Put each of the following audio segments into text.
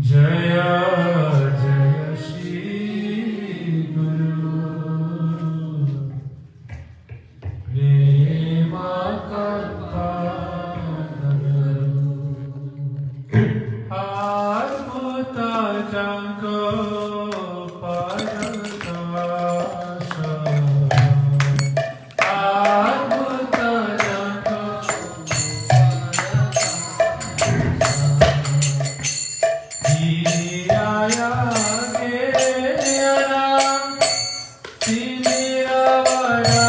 Jaya Jaya Shri Guru Prema Kalpataru Adbhuta Janko Paradasha Adbhuta Janko Diyaya Geyana Tiravara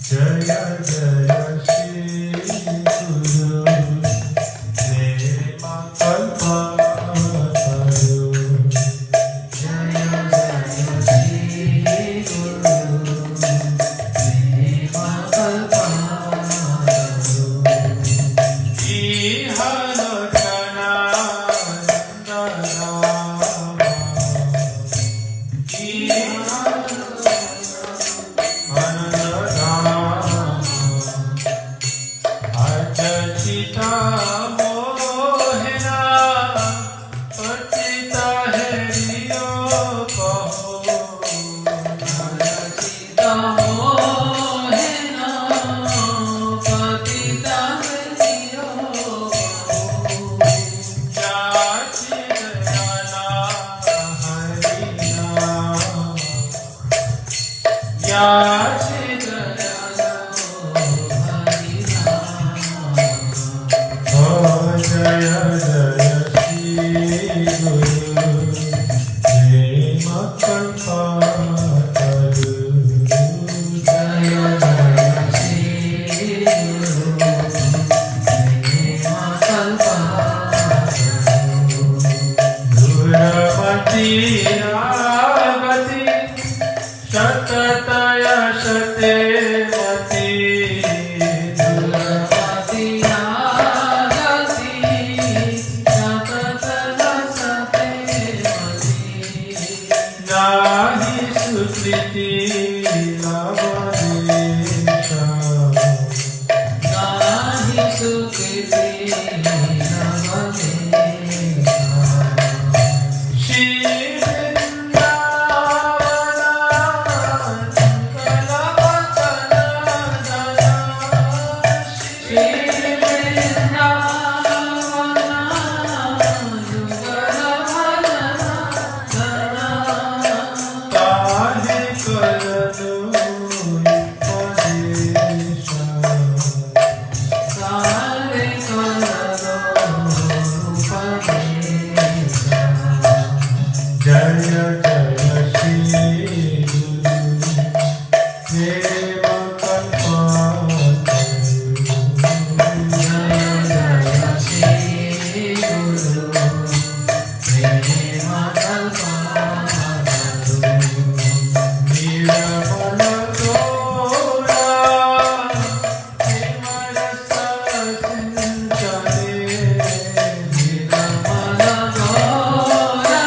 Jaya Jaya Shri Guru Prema Kalpataru Jaya Jaya Shri Guru Prema Kalpataru Ihalokana Achita mohena Achita heriyo kaho Achita mohena Achita heriyo kaho Yachidana harina Yachidana Jaya Jaya Shri Guru Prema Kalpataru Jaya Jaya Shri Guru Prema Kalpataru Guramati Agati Shatataya Shate Mati Guramati Nahi Sukriti Lavadesha Nahi Sukriti Lavadesha Shri Vrindavana Kalavachana Dana Shri Kahe karadu upadesha Kahe karadu upadesha Jaya Jaya Shri Guru Prema Kalpataru Jaya Jaya Shri Guru Prema Kalpataru Niramala Dora Himarasa Sinchare Niramala Dora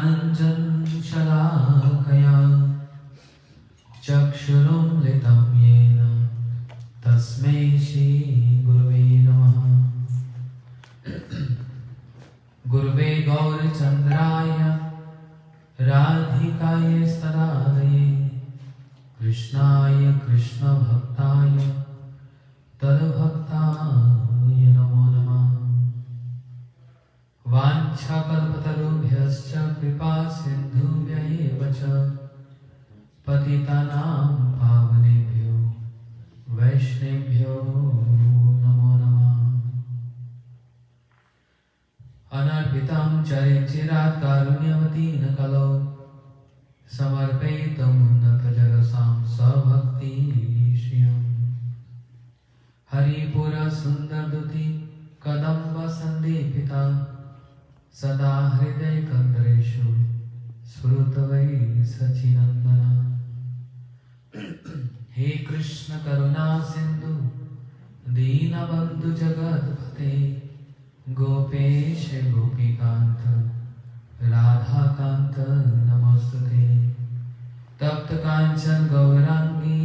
Gyananjan Shalakaya Chakshurumlitam Yena Tasmai Shri Gurave Namaha. Gurave Gauri Chandraya Radhikaya Stadadaye Krishnaya Krishna Bhaktaya Tadbhaktaya Namo Namah. Vanchakalpatarubhyascha kripa sindhubhya cha patitanam pavanebhyo vaishnebhyo namo namah. Anarpitam charichirat karunyavatina kalo samarpaitam unnatajarasam sabhakti shriyam. Haripura sundarduti kadamba sandipita Sada hriday kandreshu Srutavai sachinandana. He Krishna karuna sindhu Dina bandhu jagat bhate Gopesh gopikanta Radha kanta namastute. Tapta kanchan gaurangi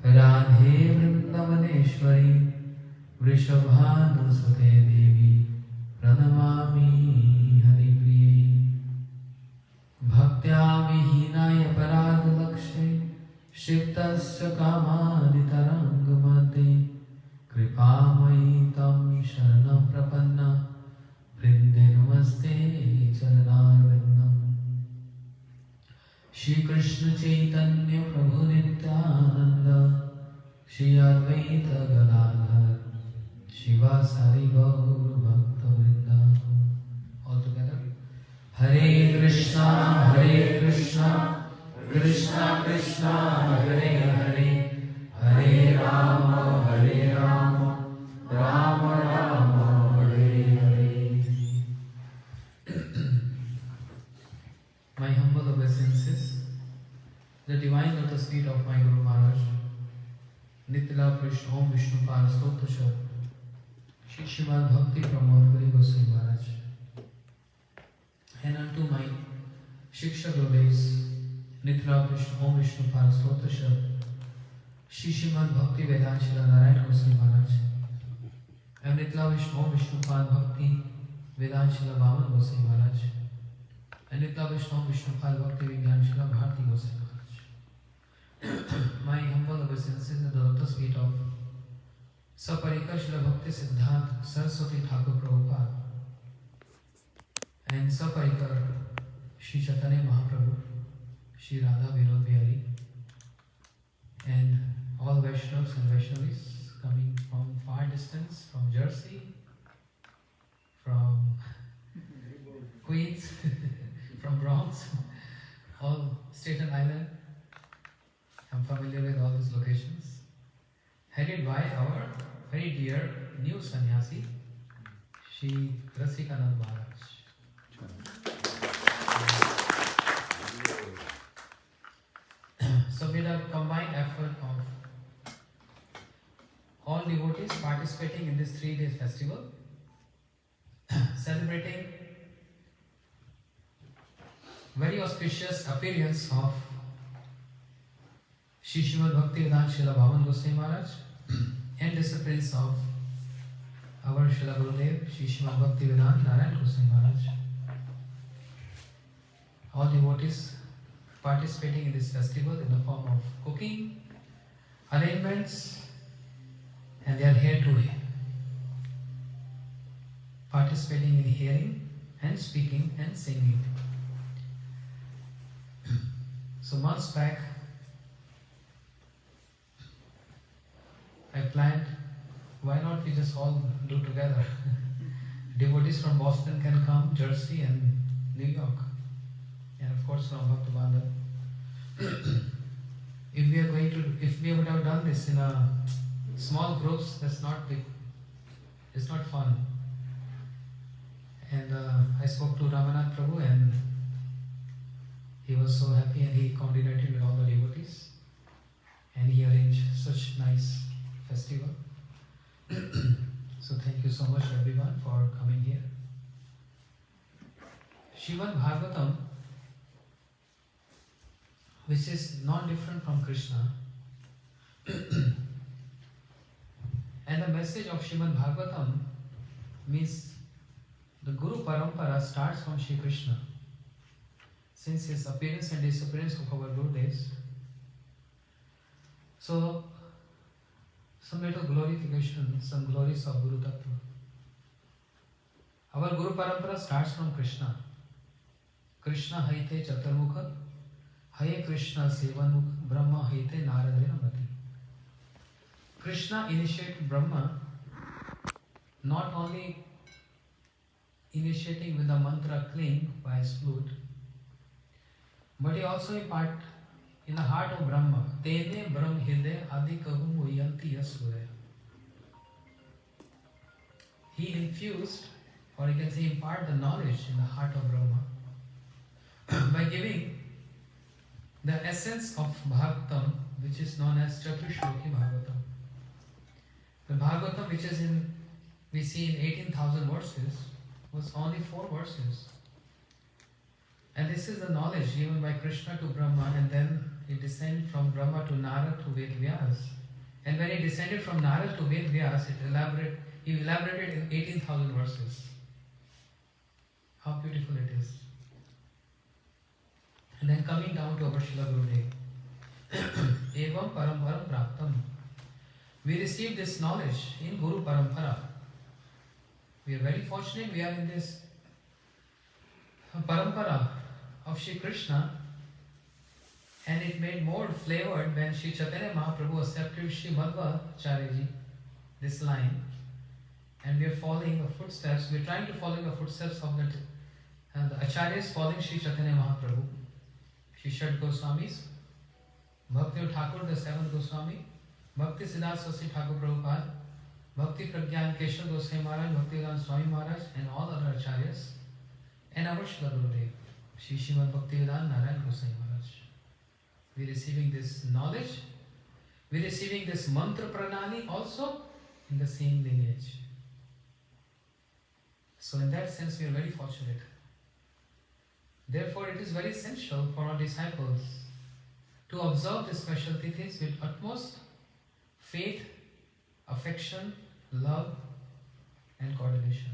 Radhe vrindavaneshwari Vrishabhanusute devi Pranamami Haripriye. Bhaktya vihinaya paradalakshe Shiptasya kamaditaranг madhe Kripamayi tam sharanam prapanna Vrinde namaste charanarvindam. Shri Krishna Chaitanya Prabhu Nityananda Shri Advaita Gadadhar Shiva Sari Gaur Bhakta Vrinda. All together. Hare Krishna, Krishna Krishna, Hare Hare, Hare Rama, Rama Rama, Hare Hare. My humble obeisances, the divine lotus feet of my Guru Maharaj, Nitila Krishna Om Vishnu Pal Stotra Shri Srimad Bhakti Pramod Puri Goswami Maharaj, and unto my Shiksha Gurudevs, Nitila Krishna Om Vishnu Pal Stotra Shri Srimad Bhakti Vedanta Srila Narayana Goswami Maharaj, and Nitila Krishna Om Vishnu Pal Bhakti Vedanta Srila Vamana Goswami Maharaj, and Nitila Krishna Om Vishnu Pal Bhakti Vedanta Srila Bharati Goswami Maharaj. My humble obeisances in the lotus feet of Saparikar Srila Bhakti Siddhant Saraswati Thakur Prabhupada and Saparikar Shri Chaitanya Mahaprabhu, Shri Radha Vinod Bihari, and all Vaishnavas and Vaishnavis coming from far distance, from Jersey, from Queens, from Bronx, all Staten Island. I'm familiar with all these locations. Headed by our very dear new sannyasi, Shri Rasikanand Maharaj. So with a combined effort of all devotees participating in this 3-day festival, celebrating very auspicious appearance of Shri Srimad Bhakti Vedanta Srila Vamana Goswami Maharaj and disciplines of our Srila Gurudev, Shri Srimad Bhakti Vedanta Narayana Goswami Maharaj. All devotees participating in this festival in the form of cooking, arrangements, and they are here to participating in hearing and speaking and singing. So months back, I planned, why not we just all do together? Devotees from Boston can come, Jersey and New York, and of course from Bhaktivinoda. If we would have done this in a small groups, that's not big. It's not fun. And I spoke to Ramanath Prabhu, and he was so happy, and he coordinated with all the devotees, and he arranged such nice festival. So thank you so much everyone for coming here. Srimad Bhagavatam which is not different from Krishna. And the message of Srimad Bhagavatam means the Guru Parampara starts from Shri Krishna. Since his appearance and disappearance of our Gurudevs, so some little glorification, some glories of Guru Tattva. Our Guru Parampara starts from Krishna. Krishna haite chaturmukha, haye Krishna sevanmukha, Brahma haite naradena mati. Krishna initiated Brahma, not only initiating with the mantra cling by his flute, but he also imparted in the heart of Brahma, Tene Brahm Hide Adikahum Uyanti Yasvaya. He infused, or you can say impart the knowledge in the heart of Brahma by giving the essence of Bhagavatam, which is known as Chaturshloki Bhagavatam. The Bhagavatam, which is we see in 18,000 verses, was only 4 verses. And this is the knowledge given by Krishna to Brahma, and then it descended from Brahma to Narad to Ved Vyas. And when it descended from Narad to Ved Vyas, he elaborated in 18,000 verses. How beautiful it is. And then coming down to our Srila Gurudev. Evam Paramparam Praptam. We received this knowledge in Guru Parampara. We are very fortunate we are in this Parampara of Shri Krishna, and it made more flavored when Shri Chaitanya Mahaprabhu accepted Shri Madhvacharya, this line, and we are following the footsteps. We are trying to follow the footsteps of the Acharyas following Shri Chaitanya Mahaprabhu, Shri Shad Goswamis, Bhakti Thakur, the 7th Goswami, Bhakti Siddhanta Saraswati Thakur Prabhupada, Bhakti Pragyan Keshav Goswami Maharaj, Bhakti Vedanta Swami Maharaj, and all other Acharyas, and our Srila Gurudev, Shri Srimad Bhaktivedanta Narayan Goswami Maharaj. We are receiving this knowledge, we are receiving this mantra pranali also in the same lineage. So in that sense we are very fortunate. Therefore it is very essential for our disciples to observe the special tithis with utmost faith, affection, love and coordination.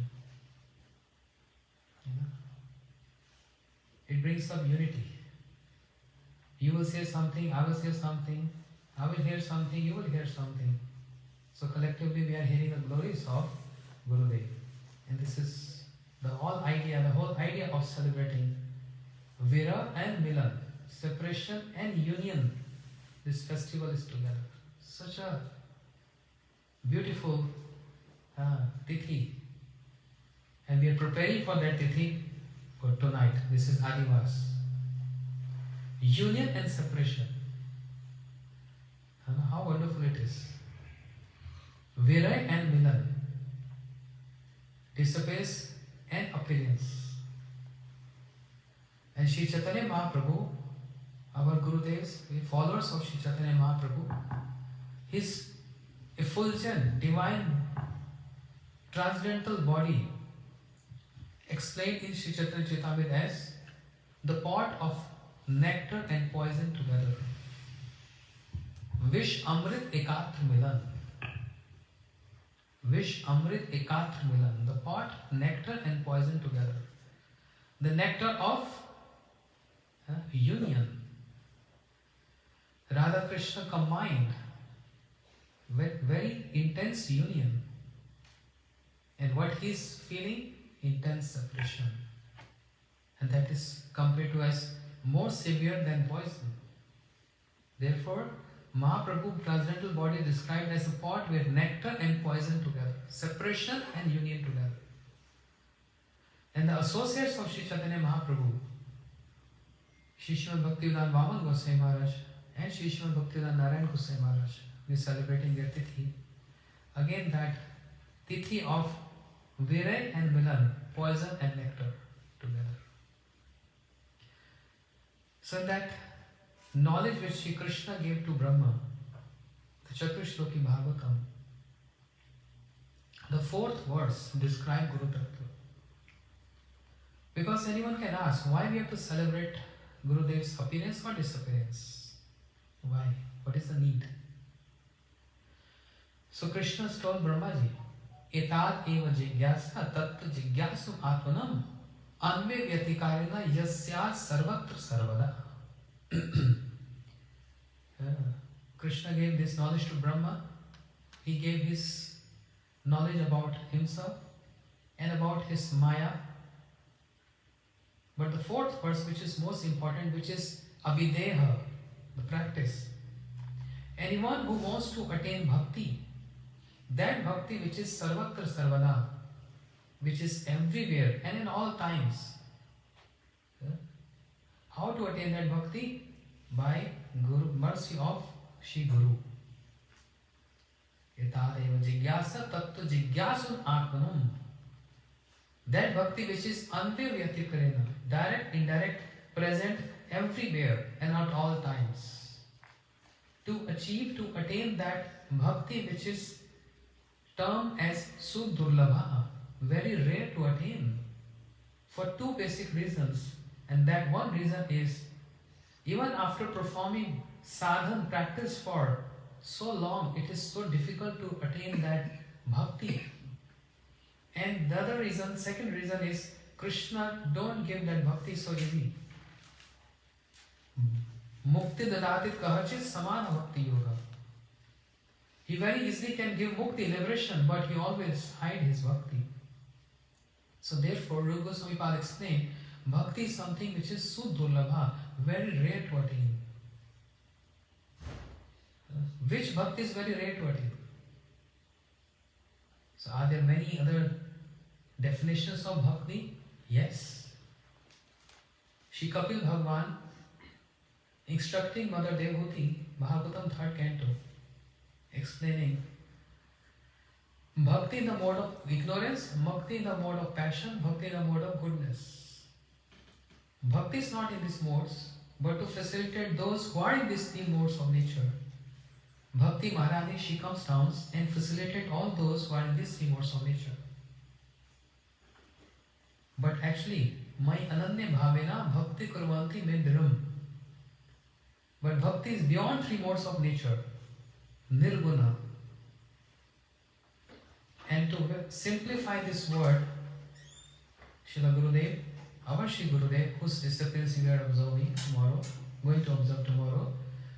It brings up unity. You will say something, I will say something, I will hear something, you will hear something. So collectively we are hearing the glories of Gurudev. And this is the whole idea of celebrating Vira and Milan, separation and union. This festival is together. Such a beautiful Tithi. And we are preparing for that Tithi for tonight. This is Adivas. Union and separation. How wonderful it is. Viray and Milan. Disappearance and appearance. And Shri Chaitanya Mahaprabhu, our Gurudevs, followers of Shri Chaitanya Mahaprabhu, his effulgent, divine, transcendental body explained in Shri Chaitanya Charitamrita as the pot of nectar and poison together. Vish Amrit Ekatra Milan. Vish Amrit Ekatra Milan. The pot, nectar and poison together. The nectar of union. Radha Krishna combined with very intense union. And what he is feeling? Intense separation. And that is compared to as more severe than poison. Therefore, Mahaprabhu transcendental body described as a pot with nectar and poison together. Separation and union together. And the associates of Sri Chaitanya Mahaprabhu, Shri Srimad Bhaktivedanta Vamana Goswami Maharaj and Shri Srimad Bhaktivedanta Narayan Goswami Maharaj, we are celebrating their Tithi. Again that Tithi of Viray and Milan, poison and nectar together. So that knowledge which Shri Krishna gave to Brahma, the Chaturshloki Bhagavatam, the 4th verse describes Guru Tattva. Because anyone can ask, why we have to celebrate Gurudev's appearance or disappearance. Why? What is the need? So Krishna told Brahmaji, Etad eva jigyasa tattva jigyasu atmanam anve vyatikarena yasya sarvatra sarvada. Krishna gave this knowledge to Brahma. He gave his knowledge about himself and about his Maya. But the fourth verse, which is most important, which is Abhideha, the practice. Anyone who wants to attain bhakti, that bhakti which is sarvatra sarvada, which is everywhere and in all times. How to attain that bhakti? By Guru, mercy of Shri Guru. Etadeva jigyasa tattva jigyasun atmanam. That bhakti which is antyavyatikkarena, direct, indirect, present, everywhere and at all times. To achieve, to attain that bhakti which is termed as Suddurlabha, very rare to attain, for two basic reasons. And that one reason is, even after performing sadhan practice for so long, it is so difficult to attain that bhakti. And the other reason, second reason is, Krishna don't give that bhakti so easy. Mukti dadatit kahachit samana bhakti yoga. He very easily can give mukti, liberation, but he always hide his bhakti. So therefore, Rupa Goswami Pad explained, bhakti is something which is suddurlabha, very rare to attain. Which bhakti is very rare to attain? So are there many other definitions of bhakti? Yes. Shri Kapil Bhagwan, instructing Mother Devhuti, Bhagavatam 3rd canto, explaining bhakti in the mode of ignorance, bhakti in the mode of passion, bhakti in the mode of goodness. Bhakti is not in these modes, but to facilitate those who are in these three modes of nature. Bhakti Maharani, she comes down and facilitate all those who are in these three modes of nature. But actually, my ananya bhavena bhakti kurvanti me dhiram. But bhakti is beyond three modes of nature, nirguna. And to simplify this word, Srila Gurudev, our Sri Gurudev, whose disciplines we are observing tomorrow, going to observe tomorrow,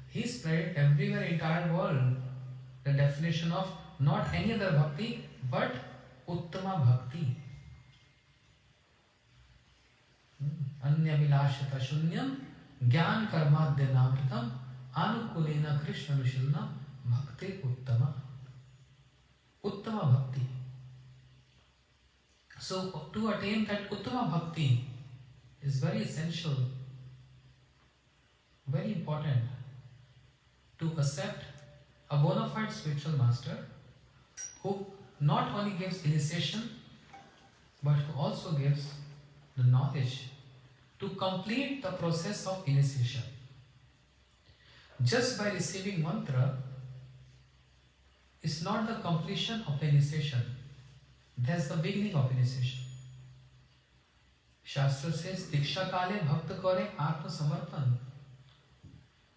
he spread everywhere, entire world, the definition of not any other bhakti, but uttama bhakti. Anya vilashata shunyam gyan karmadya namritam anukulena krishna vishilna bhakti uttama. Uttama bhakti. So to attain that uttama bhakti is very essential, very important, to accept a bona fide spiritual master who not only gives initiation but who also gives the knowledge to complete the process of initiation. Just by receiving mantra is not the completion of the initiation. That's the beginning of initiation. Shastra says, Diksha kale bhakta kare atma samarpan.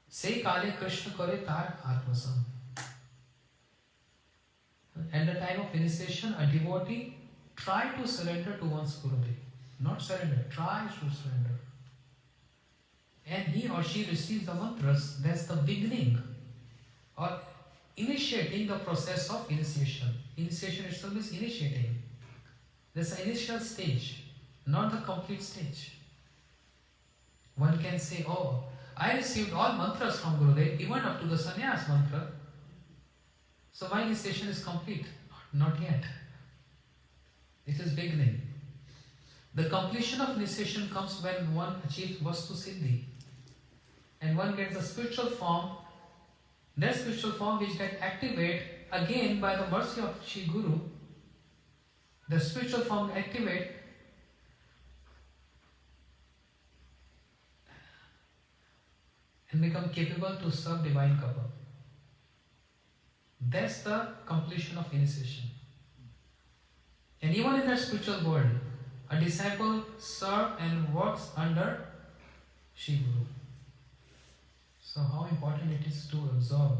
Se kale Krishna kare tar atma sam. At the time of initiation, a devotee try to surrender to one's Gurudev. Not surrender, try to surrender. And he or she receives the mantras. That's the beginning or initiating the process of initiation. Initiation itself is initiating. That's the initial stage, not the complete stage. One can say, oh, I received all mantras from Gurudev, even up to the sannyas mantra. So my initiation is complete. Not yet. It is beginning. The completion of initiation comes when one achieves Vastu Siddhi. And one gets the spiritual form, that spiritual form which gets activated again by the mercy of Shri Guru. The spiritual form activate and become capable to serve divine couple. That's the completion of initiation. And even in that spiritual world, a disciple serves and works under Shri Guru. So how important it is to absorb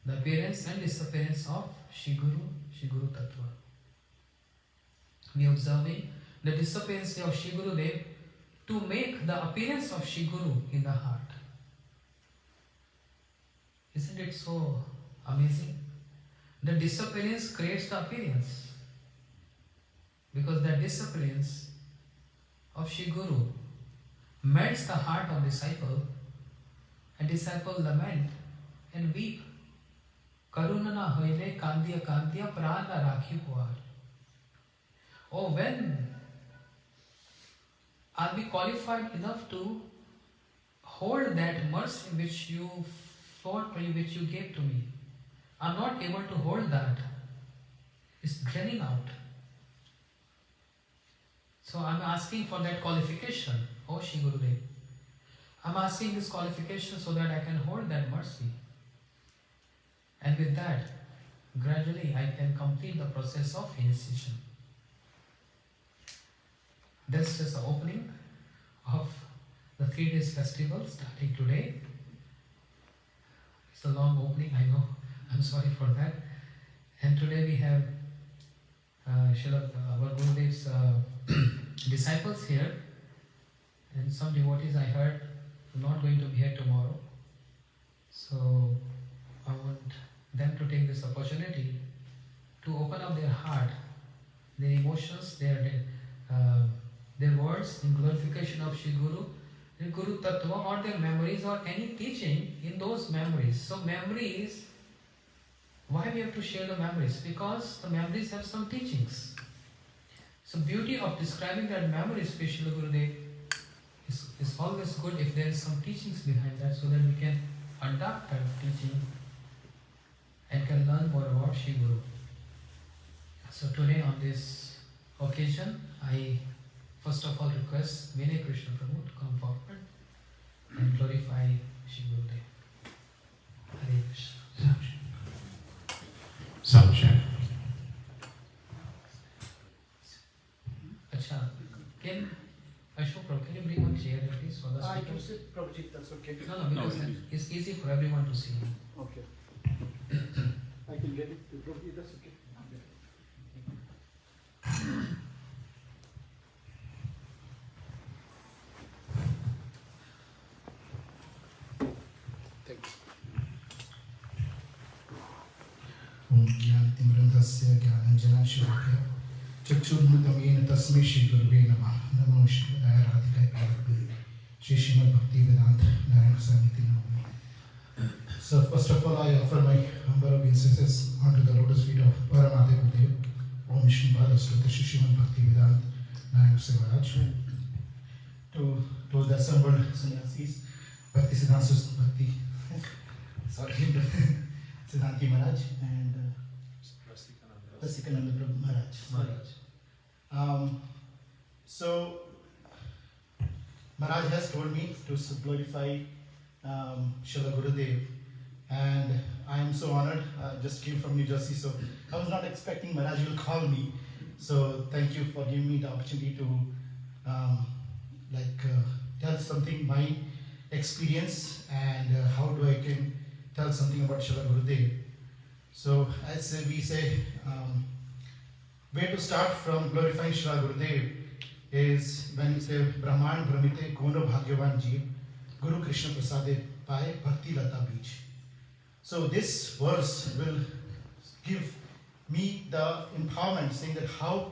the appearance and disappearance of Shri Guru Tattva. We are observing the disappearance of Shri Gurudev to make the appearance of Shri Guru in the heart. Isn't it so amazing? The disappearance creates the appearance. Because the disappearance of Shri Guru melts the heart of disciple, and disciple lament and weep. Karuna na hoile kandiya kandiya prana rakhi puar. Oh, when are we qualified enough to hold that mercy which you fought for, which you gave to me? I'm not able to hold that. It's draining out. So I'm asking for that qualification, oh Shri Gurudev. I'm asking this qualification so that I can hold that mercy. And with that, gradually I can complete the process of initiation. This is the opening of the 3 days festival starting today. It's a long opening, I know. I'm sorry for that. And today we have our Gurudev's disciples here, and some devotees I heard are not going to be here tomorrow. So I want them to take this opportunity to open up their heart, their emotions, their words in glorification of Shri Guru, the Guru Tattva, or their memories or any teaching in those memories. So memories, why we have to share the memories? Because the memories have some teachings. So beauty of describing that memory, especially Gurudev, is always good if there is some teachings behind that, so that we can adapt that teaching and can learn more about Shri Guru. So today on this occasion, I first of all request Vinay Krishna Prabhu to come forward and glorify Shri Gurudev. Hare Krishna. Soundcheck. Acha, can Ashok Prabhu, can you bring one chair please for the I speaker? can sit, Prabhuji, that's okay. No, because it's easy for everyone to see. Okay. I can get it to Prabhuji, that's okay. Thank you. Om Gyanitimrandasya Gyananjanashurya Chakshurmudamena Tasmai Shri Gurave Namah Namo Shri Radhika Prabhu Shri Srimad Bhakti Vedanta Narayana Samiti Namo. So first of all, I offer my humble obeisances onto the lotus feet of Paramati Gurudev, Om Vishnu Padasruta Shri Srimad Bhakti Vedanta Narayana Samiti. To the assembled sannyasis, Bhakti Siddhanta Bhakti, sorry, Siddhanti Maharaj and Rasikananda Prabhu Maharaj. So Maharaj has told me to glorify Srila Gurudev, and I am so honored. Just came from New Jersey, so I was not expecting Maharaj will call me. So thank you for giving me the opportunity to tell something, my experience, and how do I can tell something about Srila Gurudev. So as we say, where to start from glorifying Srila Gurudev is when we say Brahman Brahmite Kono Bhagyavan Jeev Guru Krishna Prasade Paye Bhakti Lata Beach. So this verse will give me the empowerment, saying that how,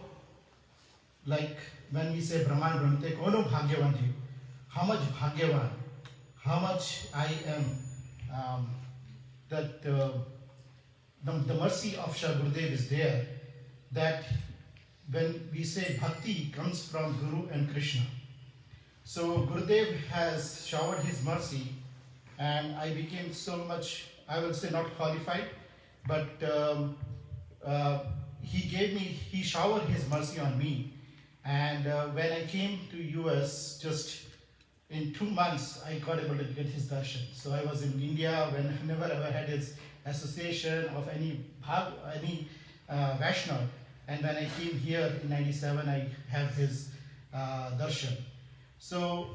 like when we say Brahman Brahmite Kono Bhagyavan Jeev, how much Bhagyavan, how much I am, that the mercy of Shri Gurudev is there, that when we say bhakti comes from Guru and Krishna. So Gurudev has showered his mercy, and I became so much, I will say not qualified, but he showered his mercy on me. And when I came to US, just in 2 months, I got able to get his darshan. So I was in India when I never ever had his association of any Vaishnav. And when I came here in 97, I have his darshan. So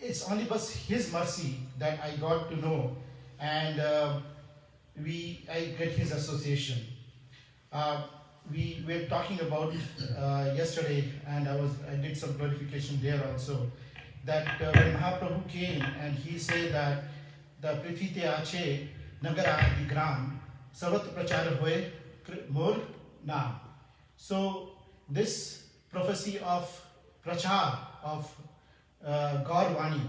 it's only but His mercy that I got to know, and I get His association. We were talking about yesterday, and I did some clarification there also, that when Mahaprabhu came and he said that the Prithvi te ache nagara adi gram savat prachar hoye mor naam. So this prophecy of prachar of God Vani,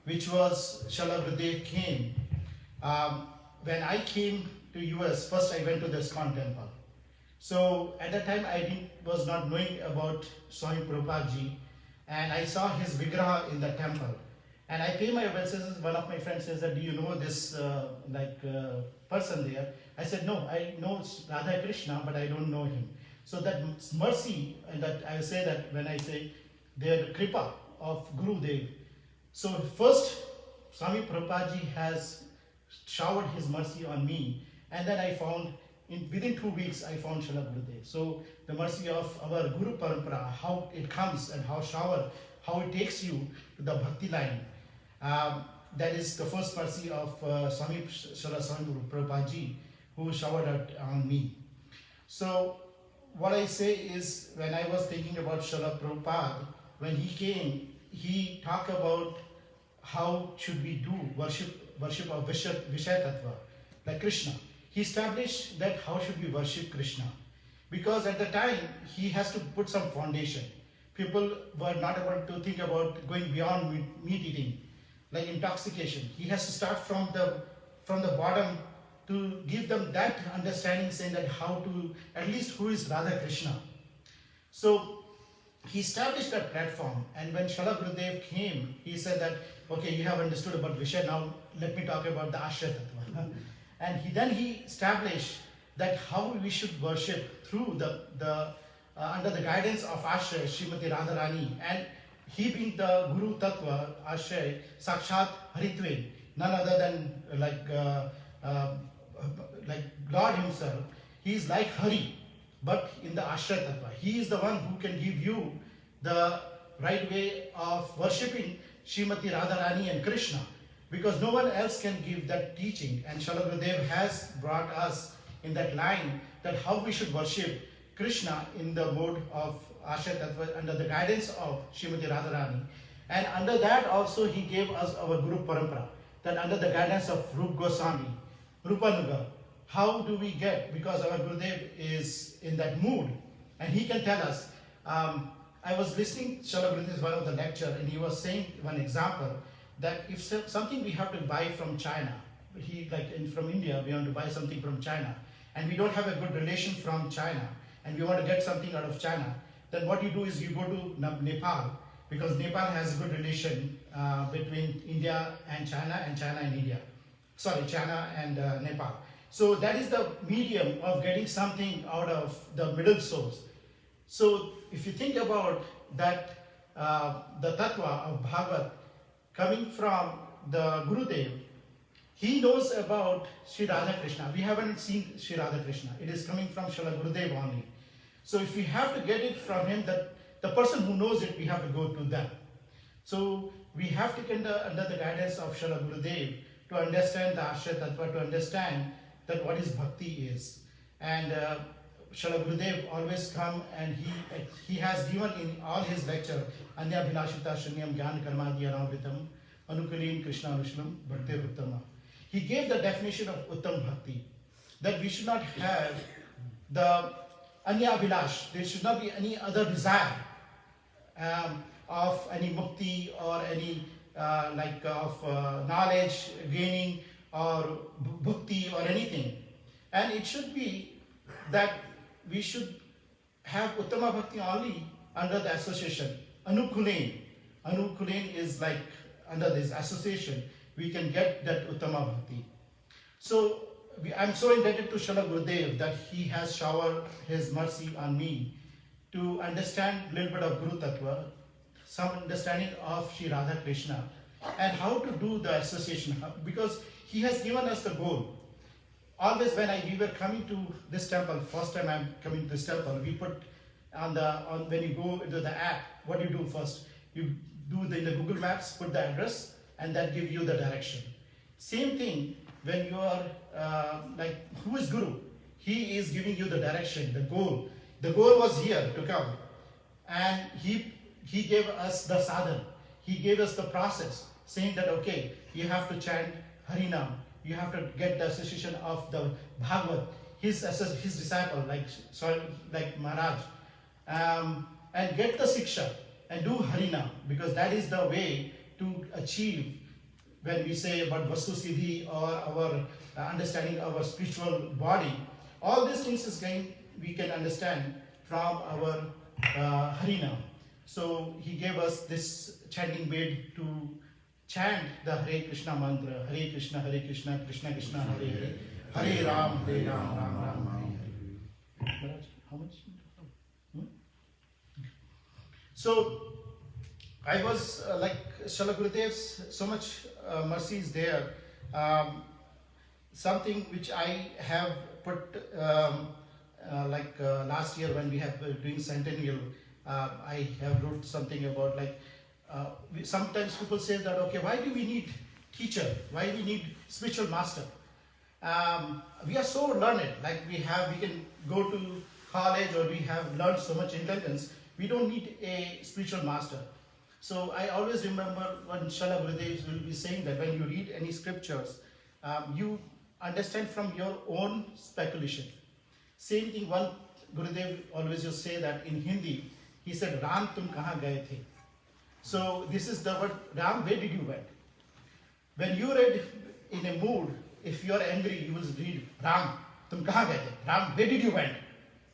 which was Srila Gurudeva came. When I came to US, first I went to the ISKCON temple. So at that time I was not knowing about Swami Prabhupada ji, and I saw his vigraha in the temple. And I pay my obeisances. One of my friends says that, do you know this person there? I said, no, I know Radha Krishna, but I don't know him. So that mercy, and that I say that when I say the kripa of Gurudev. So first, Swami Prabhupada ji has showered his mercy on me, and then I found, within 2 weeks, I found Srila Gurudev. So the mercy of our Guru Parampara, how it comes and how it takes you to the bhakti line. That is the first mercy of Srila Swami Prabhupada ji, who showered it on me. So what I say is, when I was thinking about Srila Prabhupada, when he came, he talked about how should we do worship of Vishaya Tattva, like Krishna. He established that how should we worship Krishna, because at the time he has to put some foundation. People were not able to think about going beyond meat eating, like intoxication. He has to start from the bottom to give them that understanding, saying that how to, at least who is Radha Krishna. So he established that platform, and when Srila Gurudev came, he said that, okay, you have understood about Vishaya, now let me talk about the Ashraya Tattva. And then he established that how we should worship through under the guidance of Ashraya, Srimati Radharani, and he being the Guru Tattva, Ashraya, Sakshat Haritve, none other than like God himself. He is like Hari, but in the Ashraya Tattva. He is the one who can give you the right way of worshipping Srimati Radharani and Krishna, because no one else can give that teaching. And Srila Gurudev has brought us in that line that how we should worship Krishna in the mode of Ashraya Tattva under the guidance of Srimati Radharani. And under that also he gave us our Guru Parampara, that under the guidance of Rup Goswami, Rupanuga, how do we get, because our Gurudev is in that mood and he can tell us. I was listening to Srila Gurudev, one of the lecture, and he was saying one example, that if something we have to buy from China, from India, we want to buy something from China, and we don't have a good relation from China, and we want to get something out of China, then what you do is you go to Nepal, because Nepal has a good relation between India and China and India. Sorry, China and Nepal. So that is the medium of getting something out of the middle source. So if you think about that, the tattva of Bhagavad coming from the Gurudev, he knows about Sri Radha Krishna. We haven't seen Sri Radha Krishna. It is coming from Srila Gurudev only. So if we have to get it from him, that the person who knows it, we have to go to them. So we have to get under the guidance of Srila Gurudev to understand the Ashraya Tattva, to understand that what is bhakti is. And Srila Gurudev always come, and he has given in all his lecture, Anya Bhinashita Shanyam Gyan Karmadi Aramvitam Anukulin Krishna Anushlam Bhakti Uttama. He gave the definition of Uttam Bhakti, that we should not have the Anya Abhilash, there should not be any other desire of any mukti or any knowledge gaining or bhakti or anything. And it should be that we should have Uttama Bhakti only under the association. Anukulen. Anukulen is like under this association, we can get that Uttama Bhakti. So I'm so indebted to Srila Gurudev that he has showered his mercy on me to understand a little bit of Guru Tattva, some understanding of Sri Radha Krishna, and how to do the association, because he has given us the goal. Always when we were coming to this temple, first time I'm coming to this temple, we put when you go into the app, what do you do first? You do in the Google Maps, put the address, and that give you the direction. Same thing when you are like, who is Guru? He is giving you the direction, the goal. The goal was here to come, and he gave us the sadhana. He gave us the process, saying that okay, you have to chant Harinam, you have to get the association of the Bhagavad, his disciple, like Maharaj, and get the Siksha and do Harinam, because that is the way to achieve, when we say about Vastu Siddhi or our understanding our spiritual body. All these things we can understand from our Harinam. So he gave us this chanting bed to chant the Hare Krishna mantra, Hare Krishna, Krishna Krishna, Hare Hare, Hare Ram, Ram Ram, Hare Hare. How much? So I was like Srila Gurudev's, so much mercy is there. Something which I have put last year when we have doing centennial, I have wrote something about like sometimes people say that okay, why do we need teacher? Why do we need spiritual master? We are so learned, like we can go to college or we have learned so much intelligence. We don't need a spiritual master. So I always remember when Srila Gurudev will be saying that when you read any scriptures, you understand from your own speculation. Same thing, one Gurudev always used to say that in Hindi, he said, Ram, tum kahan gaye the? So this is the word, Ram, where did you went? When you read in a mood, if you are angry, you will read, Ram, tum kahan gaye the? Ram, where did you went?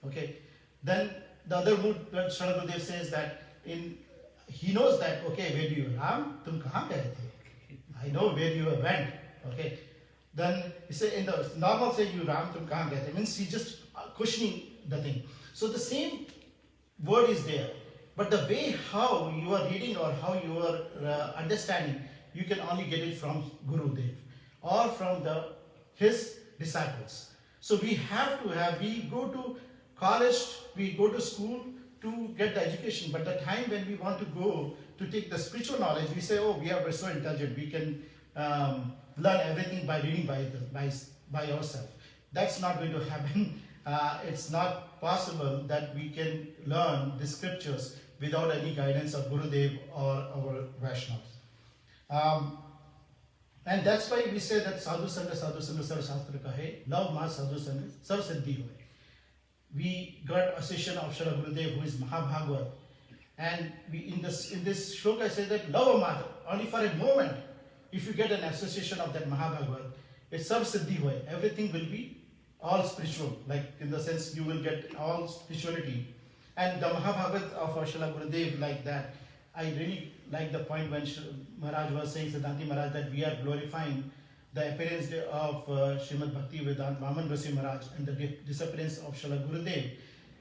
Okay. Then the other mood, when Srila Gurudev says that he knows that, okay, where do you, Ram, tum kahan gaye the? I know where you went. Okay. Then he say in the normal say you Ram, tum kahan gaye the? Means he just questioning the thing. So the same word is there, but the way how you are reading or how you are understanding, you can only get it from Gurudev or from his disciples. So we go to college, we go to school to get the education, but the time when we want to go to take the spiritual knowledge, we say, oh, we are so intelligent, we can learn everything by reading by ourselves. That's not going to happen. It's not possible that we can learn the scriptures without any guidance of Gurudev or our Vaishnavas. And that's why we say that sadhu sanga sarva shastra kahe, love ma sadhu sanga sarv siddhi hoye. We got association of Srila Gurudev, who is Mahabhagavad, and in this shloka I say that love ma, only for a moment, if you get an association of that Mahabhagavad, it's sarv siddhi hoye. Everything will be all spiritual, like in the sense you will get all spirituality. And the Mahabhagavad of Srila Gurudev, like that, I really like the point when Maharaj was saying, Siddhanti Maharaj, that we are glorifying the appearance of Srimad Bhakti Vedanta Vaman Goswami Maharaj and the disappearance of Srila Gurudev.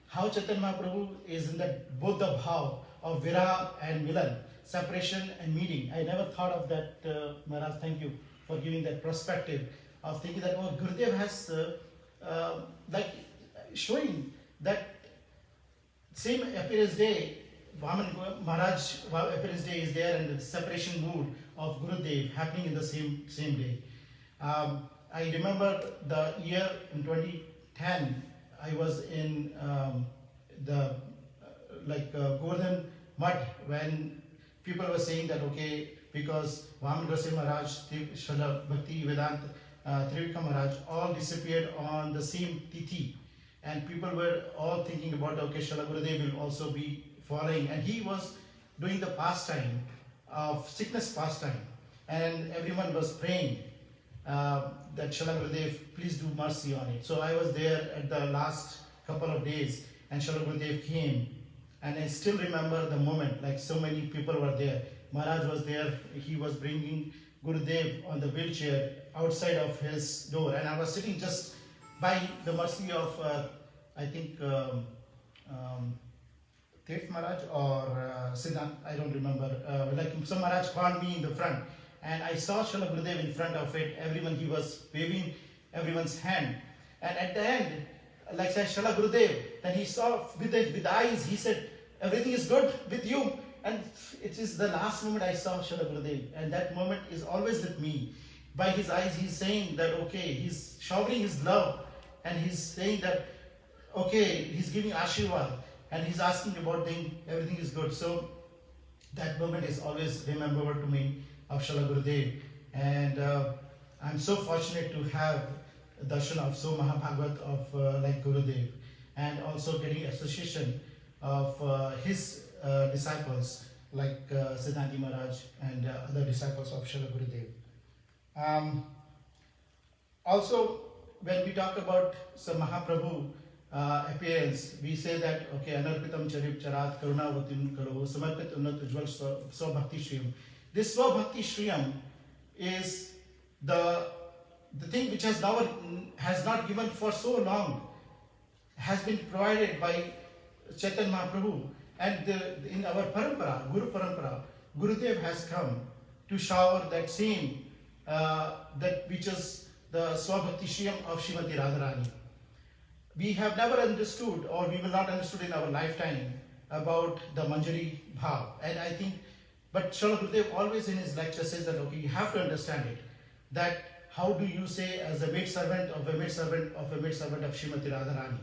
How Chaitanya Mahaprabhu is in that both the bhav of Viraha and Milan, separation and meeting. I never thought of that, Maharaj. Thank you for giving that perspective of thinking that Gurudev has like showing that same appearance day, Vaman Maharaj appearance day is there, and the separation mood of Gurudev happening in the same day. I remember the year in 2010, I was in the Govardhan Mutt when people were saying that okay, because Vaman Goswami Maharaj, Srila Bhakti Vedanta Tirobhava Maharaj all disappeared on the same Tithi, and people were all thinking about okay, Srila Gurudev will also be following, and he was doing the pastime of sickness pastime, and everyone was praying that Srila Gurudev, please do mercy on it. So I was there at the last couple of days, and Srila Gurudev came, and I still remember the moment, like so many people were there. Maharaj was there, he was bringing Gurudev on the wheelchair outside of his door, and I was sitting just by the mercy of I think Tirth Maharaj or Siddhant, I don't remember, like some Maharaj called me in the front, and I saw Srila Gurudev in front of it. Everyone, he was waving everyone's hand, and at the end, like said Srila Gurudev, then he saw with the eyes, he said, everything is good with you. And it is the last moment I saw Srila Gurudev, and that moment is always with me. By his eyes, he's saying that, okay, he's showering his love, and he's saying that, okay, he's giving Ashirwad, and he's asking about everything is good. So that moment is always remembered to me of Srila Gurudev. And I'm so fortunate to have darshan of so Mahabhagavat of like Gurudev, and also getting association of his disciples like Siddhanti Maharaj and other disciples of Srila Gurudev. Also, when we talk about some Mahaprabhu appearance, we say that, okay, Anarpitam Charip Charat Karunavatim Karo Samarpit Unnat Ujjwal Swabhakti Shriyam. This Swabhakti Shriyam is the thing which has not given for so long, has been provided by Chaitanya Mahaprabhu. And in our parampara, Guru Parampara, Gurudev has come to shower that same, that which is the Swabhakti Shriyam of Srimati Radharani. We have never understood, or we will not understood in our lifetime, about the Manjari Bhav. And I think, but Srila Gurudev always in his lecture says that, okay, you have to understand it, that how do you say as a maid servant of a maid servant of a maid servant of Srimati Radharani?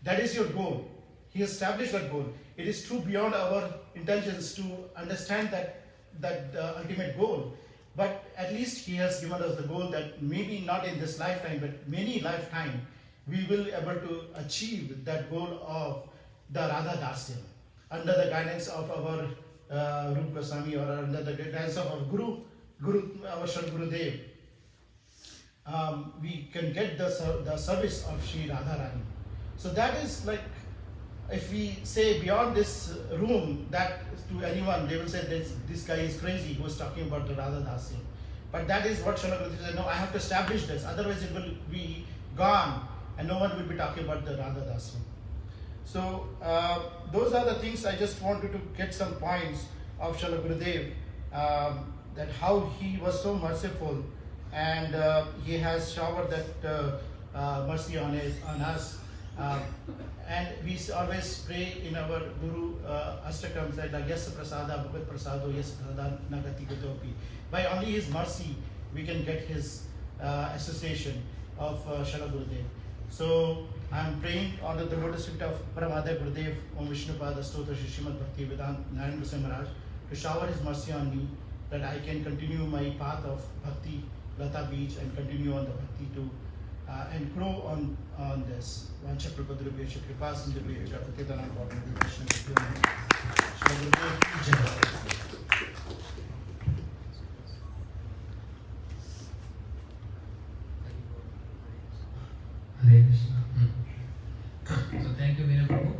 That is your goal. He established that goal. It is too beyond our intelligence to understand that ultimate goal. But at least he has given us the goal that maybe not in this lifetime, but many lifetime, we will able to achieve that goal of the Radha Dasyam under the guidance of our Rupa Goswami, or under the guidance of our our Sri Gurudev. We can get the service of Sri Radharani. So that is like, if we say beyond this room, that to anyone, they will say this guy is crazy who is talking about the Radha Dasyam. But that is what Srila Gurudev said, no, I have to establish this, otherwise it will be gone and no one will be talking about the Radha Dasyam. So those are the things I just wanted to get some points of Srila Gurudev, that how he was so merciful, and he has showered that mercy on us. And we always pray in our Guru Ashtakam that like, Yas Prasada Bhagat Prasado Yas Prasada Nagati Gatopi. By only his mercy we can get his association of Srila Gurudev. So I am praying under the lotus feet of Paramada Gurudev Om Vishnupada Stotra Shrimad Bhakti Vedanta Narayan Goswami Maharaj to shower his mercy on me, that I can continue my path of Bhakti Lata Beach and continue on the Bhakti to and grow on this. Vancha Prapadrubhya Kripa Sindhubhya Jatatitanam Bhavati Krishna Shri Gurudev Ki Jai. Hare Krishna. So thank you, Vinay Prabhu.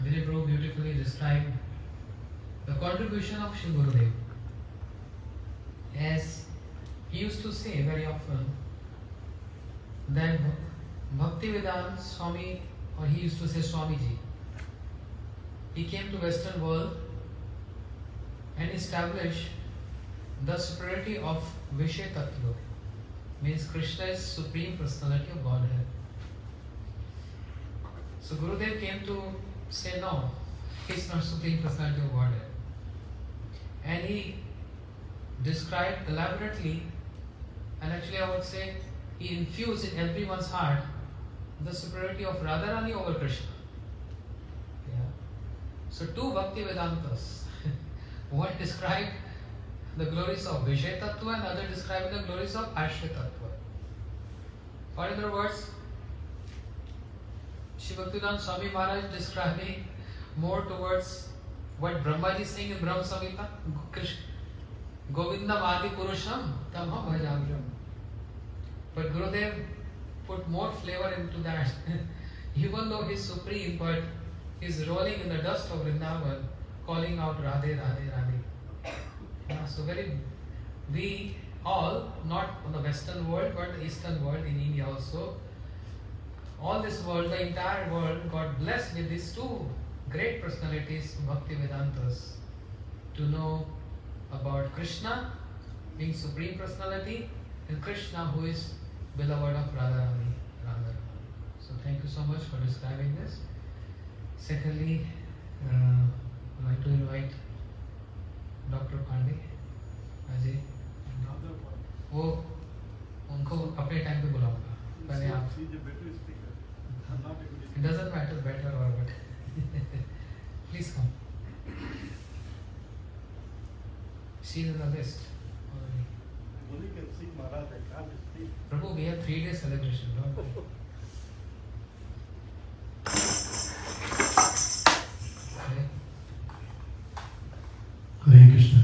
Vinay Prabhu beautifully described the contribution of Shri Gurudev. As he used to say very often, that Bhaktivedanta Swami, or he used to say Swamiji, he came to Western world and established the superiority of Vishay Tattva, means Krishna is Supreme Personality of Godhead. So Gurudev came to say no, he is not Supreme Personality of Godhead. And he described elaborately, and actually I would say he infused in everyone's heart the superiority of Radharani over Krishna. Yeah. So two Bhakti Vedantas, one described the glories of Vishay Tattva and other describing the glories of Ashray Tattva. Or in other words, Shri Bhaktivedanta Swami Maharaj describing more towards what Brahmaji is saying in Brahma Samhita, Govindam Adi Purusham Tamha Bhajamyam. But Gurudev put more flavor into that. Even though he is supreme, but he is rolling in the dust of Vrindavan, calling out Radhe, Radhe, Radhe. Yeah, so we all, not on the Western world, but the Eastern world, in India also, all this world, the entire world got blessed with these two great personalities, Bhakti Vedantas, to know about Krishna being Supreme Personality and Krishna who is beloved of Radharani. So thank you so much for describing this. Secondly, I'd like to invite Dr. Pandey, Ajay. Another one. वो उनको अपने time पे बुलाऊंगा पहले आप. He's a better speaker. I'm not a good It speaker. doesn't matter better or what. Please come. She is in the list already. I only can sing Maharaja, I can't speak. Prabhu, we have 3 days celebration. Don't worry. Okay. Hare Krishna.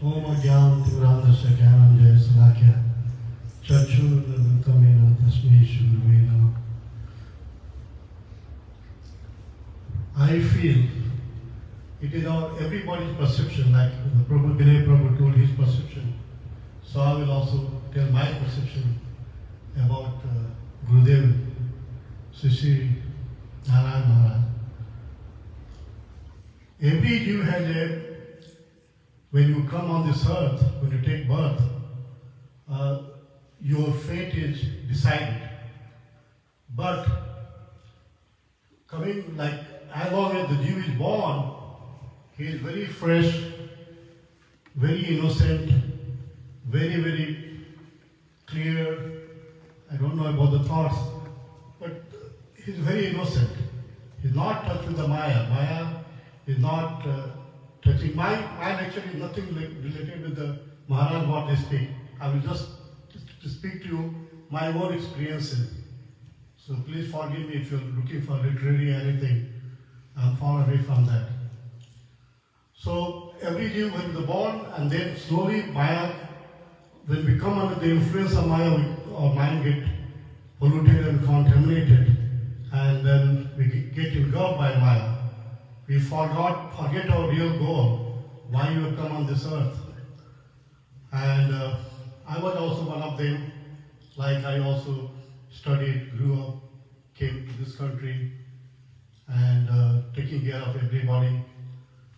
Om Ajnana Timirandasya Jnananjaya Salakya Chakshuruntamena Tasmai Shri Gurave Namah. I feel it is everybody's perception, like the Prabhu, Vinay Prabhu told his perception. So I will also tell my perception about Gurudeva, Sri Narayan Maharaj. Every Jew has when you come on this earth, when you take birth, your fate is decided. But coming like as long as the Jew is born, he is very fresh, very innocent, very, very clear. I don't know about the thoughts, but he's very innocent. He's not touched with the Maya. Maya is not touching. My lecture is nothing related with the Maharaj what they speak. I will just to speak to you my own experiences. So please forgive me if you're looking for literary anything. I'm far away from that. So every Jew when they're born, and then slowly Maya, when we come under the influence of Maya, our mind get polluted and contaminated, and then we get engulfed by Maya. We forget our real goal, why you have come on this earth. And I was also one of them. Like I also studied, grew up, came to this country, and taking care of everybody,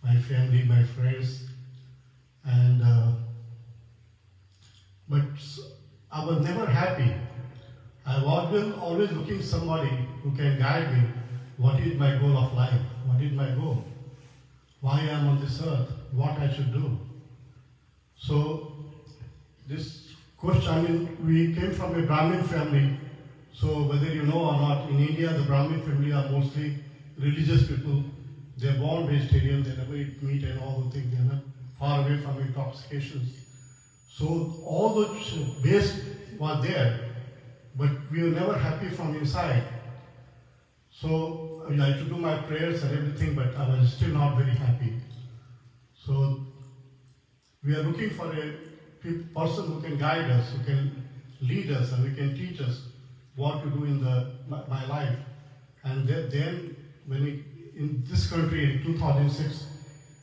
my family, my friends, and but I was never happy. I was always looking somebody who can guide me. What is my goal of life? What is my goal? Why I am on this earth? What I should do? So this question, we came from a Brahmin family. So whether you know or not, in India the Brahmin family are mostly religious people. They're born vegetarian, they never eat meat and all those things. They're not far away from intoxications. So all the base was there, but we were never happy from inside. So I had to do my prayers and everything, but I was still not very happy. So we are looking for a person who can guide us, who can lead us, and who can teach us what to do in my life. And then when we, in this country in 2006,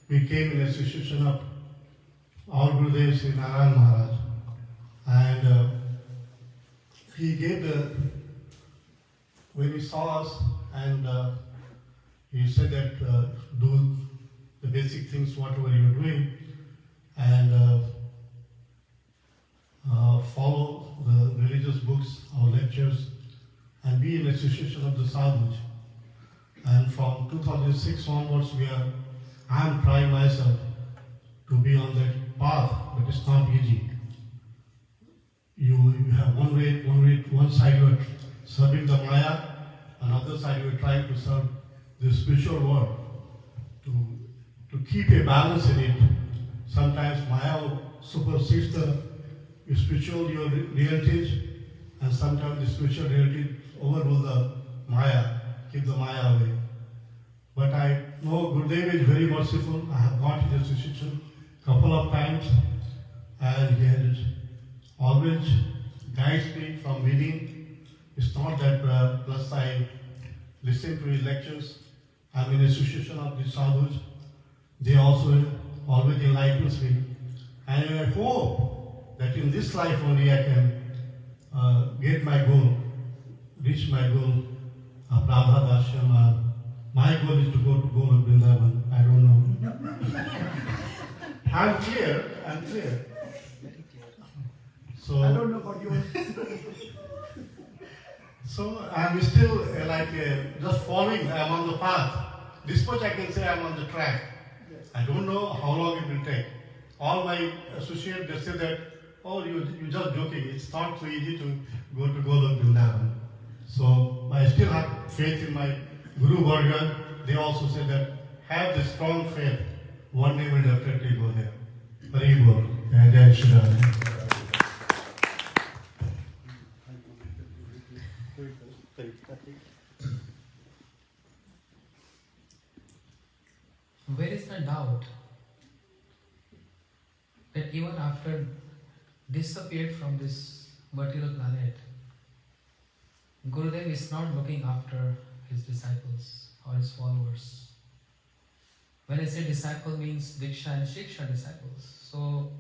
we came in association of our Gurudeva Sri Narayan Maharaj, and he gave when he saw us, and he said that do the basic things, whatever you're doing, and follow the religious books, our lectures, and be in association of the sadhus. And from 2006 onwards, I am trying myself to be on that path, but it's not easy. You have one side you are serving the Maya, another side you are trying to serve the spiritual world. To keep a balance in it, sometimes Maya supersedes the spiritual realities, and sometimes the spiritual realities overrule the Maya, keep the Maya away. But I know Gurudeva is very merciful. I have got his association a couple of times, and he has always guides me from within. It's not that plus I listen to his lectures. I'm in association of the sadhus. They also always enlightens me. And I hope that in this life only I can get my goal, reach my goal of Radha Dashyam. My goal is to go to Vrindavan. I don't know. I'm clear. So I don't know about yours. So I'm still just following. I'm on the path. this much I can say I'm on the track. I don't know how long it will take. All my associates, they say that, oh, you're just joking. It's not so easy to go to Golok Vrindavan. So I still have faith in my Guru Varga. They also say that have this strong faith. One day we'll definitely go there. Hari Bol. Jai Shri Ram. Where is the doubt that even after disappeared from this material planet, Gurudev is not looking after his disciples or his followers? When I say disciple means Diksha and Shiksha disciples. So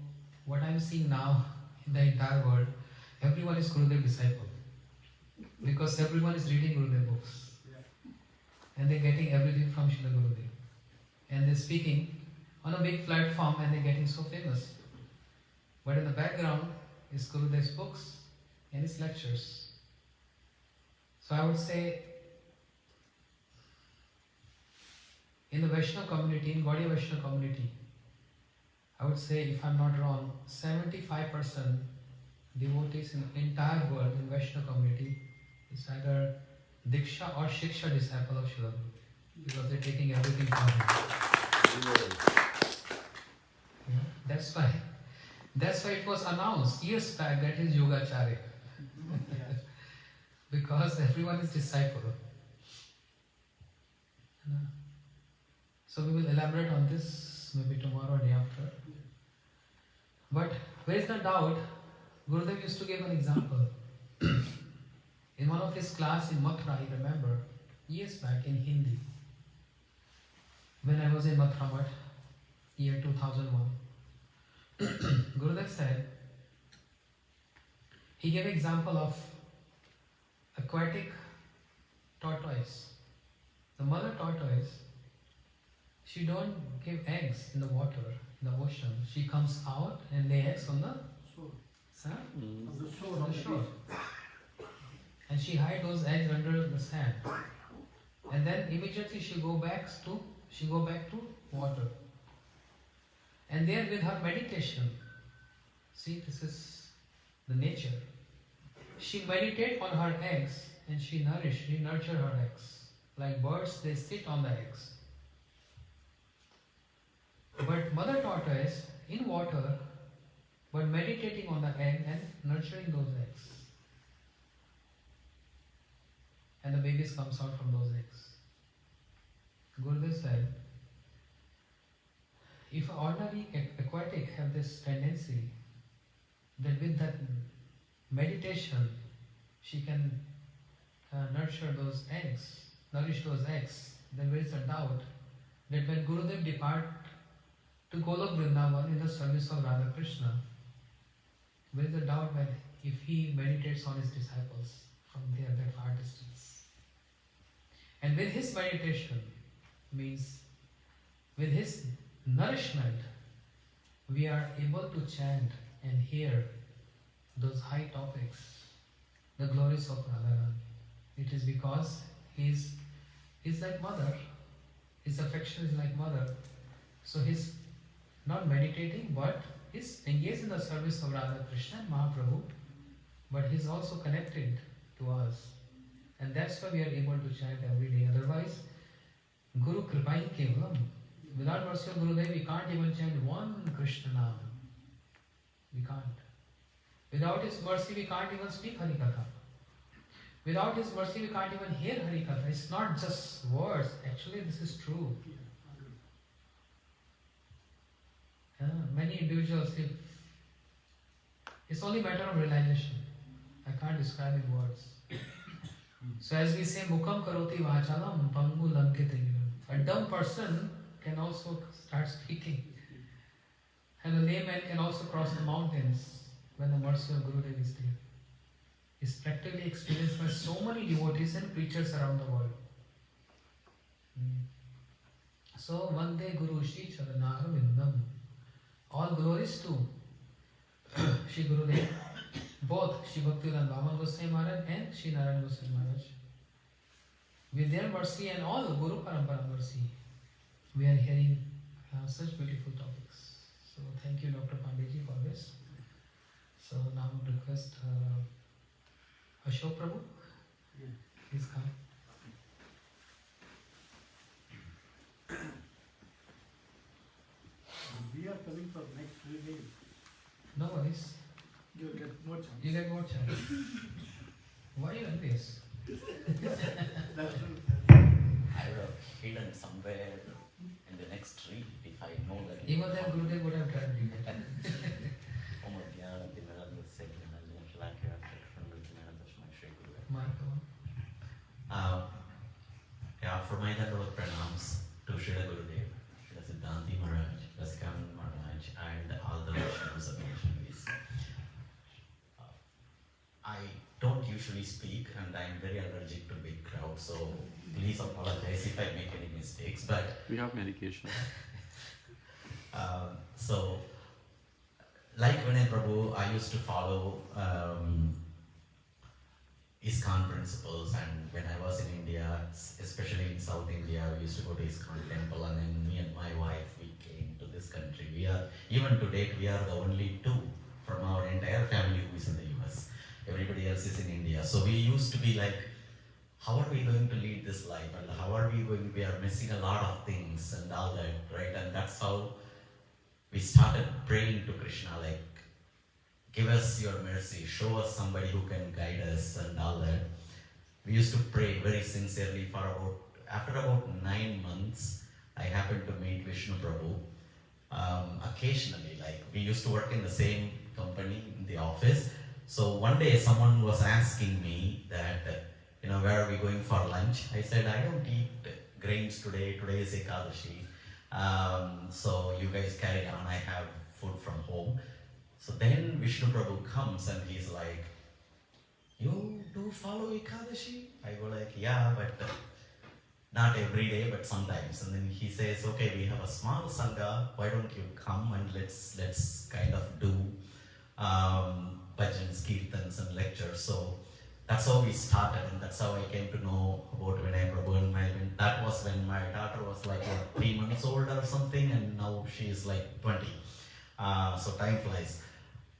what I'm seeing now in the entire world, everyone is Gurudev disciple. Because everyone is reading Gurudev books. And they're getting everything from Srila Gurudev. And they're speaking on a big platform and they're getting so famous. But in the background is Gurudev's books and his lectures. So I would say, in the Vaishnava community, in Gaudiya Vaishnava community, I would say, if I'm not wrong, 75% devotees in the entire world in Vaishnava community is either Diksha or Shiksha disciple of Srila Gurudev, because they're taking everything from him. Yeah, that's why it was announced years back that he's Yogacharya. Because everyone is disciple. So we will elaborate on this maybe tomorrow or day after. But where is the doubt? Gurudev used to give an example. In one of his class in Mathura, I remember, years back in Hindi, when I was in Mathura Math, year 2001, Gurudev said, he gave example of aquatic tortoise. The mother tortoise, she don't give eggs in the water, in the ocean. She comes out and lay eggs on the shore. On the shore. And she hides those eggs under the sand. And then immediately she go back to water. And there with her meditation, see, this is the nature. She meditate on her eggs and she nurture her eggs. Like birds, they sit on the eggs. But mother tortoise in water, but meditating on the egg and nurturing those eggs. And the babies comes out from those eggs. Gurudev said, if an ordinary aquatic have this tendency, that with that meditation, she can nurture those eggs, nourish those eggs, then there is a doubt that when Gurudev depart to Golok Vrindavan in the service of Radha Krishna, there is a doubt that if he meditates on his disciples from there, that far distance. And with his meditation, means with his nourishment, we are able to chant and hear those high topics, the glories of Radharani. It is because he's like mother, his affection is like mother. So he's not meditating, but he's engaged in the service of Radha Krishna and Mahaprabhu, but he's also connected to us. And that's why we are able to chant every day. Otherwise, Guru Kripai Kevalam. Without mercy of Gurudev, we can't even chant one Krishna Nam. We can't. Without his mercy, we can't even speak Harikatha. Without his mercy, we can't even hear Harikatha. It's not just words. Actually, this is true. Many individuals, it's only a matter of realization. I can't describe in words. So as we say, Mukam Karoti Vachalam Pangu Lankite. A dumb person can also start speaking. And a layman can also cross the mountains when the mercy of Gurudev is there. It's practically experienced by so many devotees and preachers around the world. So Vande Guru Shri Charanara Vindam. All glories to Shri Gurudev, both Shri Bhaktivedanta Vamana Goswami Maharaj and Shri Narayana Goswami Maharaj. with their mercy and all Guru Parampara mercy, we are hearing such beautiful topics. So thank you, Dr. Pandeyji, for this. So now request Ashok Prabhu, please come. We are coming for next 3 days. No worries, You will get more chance. you get more chance. Why you envious? That's true. I would have hidden somewhere in the next street if I know that. Even then Gurudev would have tried to get. For my Dandavad pranams to Srila Gurudev, Srila Siddhanti Maharaj, Rasikam Maharaj, and all the Vaishnavas of missionaries. I don't usually speak, and I'm very allergic to big crowds, so please apologize if I make any mistakes. But we have medication. So, like Vinay Prabhu, I used to follow ISKCON principles, and when I was in India, especially in South India, we used to go to ISKCON temple, and then me and my wife, we came to this country. We are, even to date, we are the only two from our entire family who is in the US. Everybody else is in India. So we used to be like, how are we going to lead this life, and how are we are missing a lot of things and all that, right? And that's how we started praying to Krishna, like, give us your mercy, show us somebody who can guide us and all that. We used to pray very sincerely for after about 9 months, I happened to meet Vishnu Prabhu. Occasionally, like, we used to work in the same company in the office. So one day someone was asking me that, where are we going for lunch? I said, I don't eat grains today. Today is Ekadashi. So you guys carry on. I have food from home. So then Vishnu Prabhu comes and he's like, you do follow Ekadashi? I go like, yeah, but not every day, but sometimes. And then he says, okay, we have a small sangha. Why don't you come and let's kind of do bhajans, kirtans and lectures. So that's how we started, and that's how I came to know about Vinay Prabhu. And that was when my daughter was like 3 months old or something, and now she is like 20. So time flies.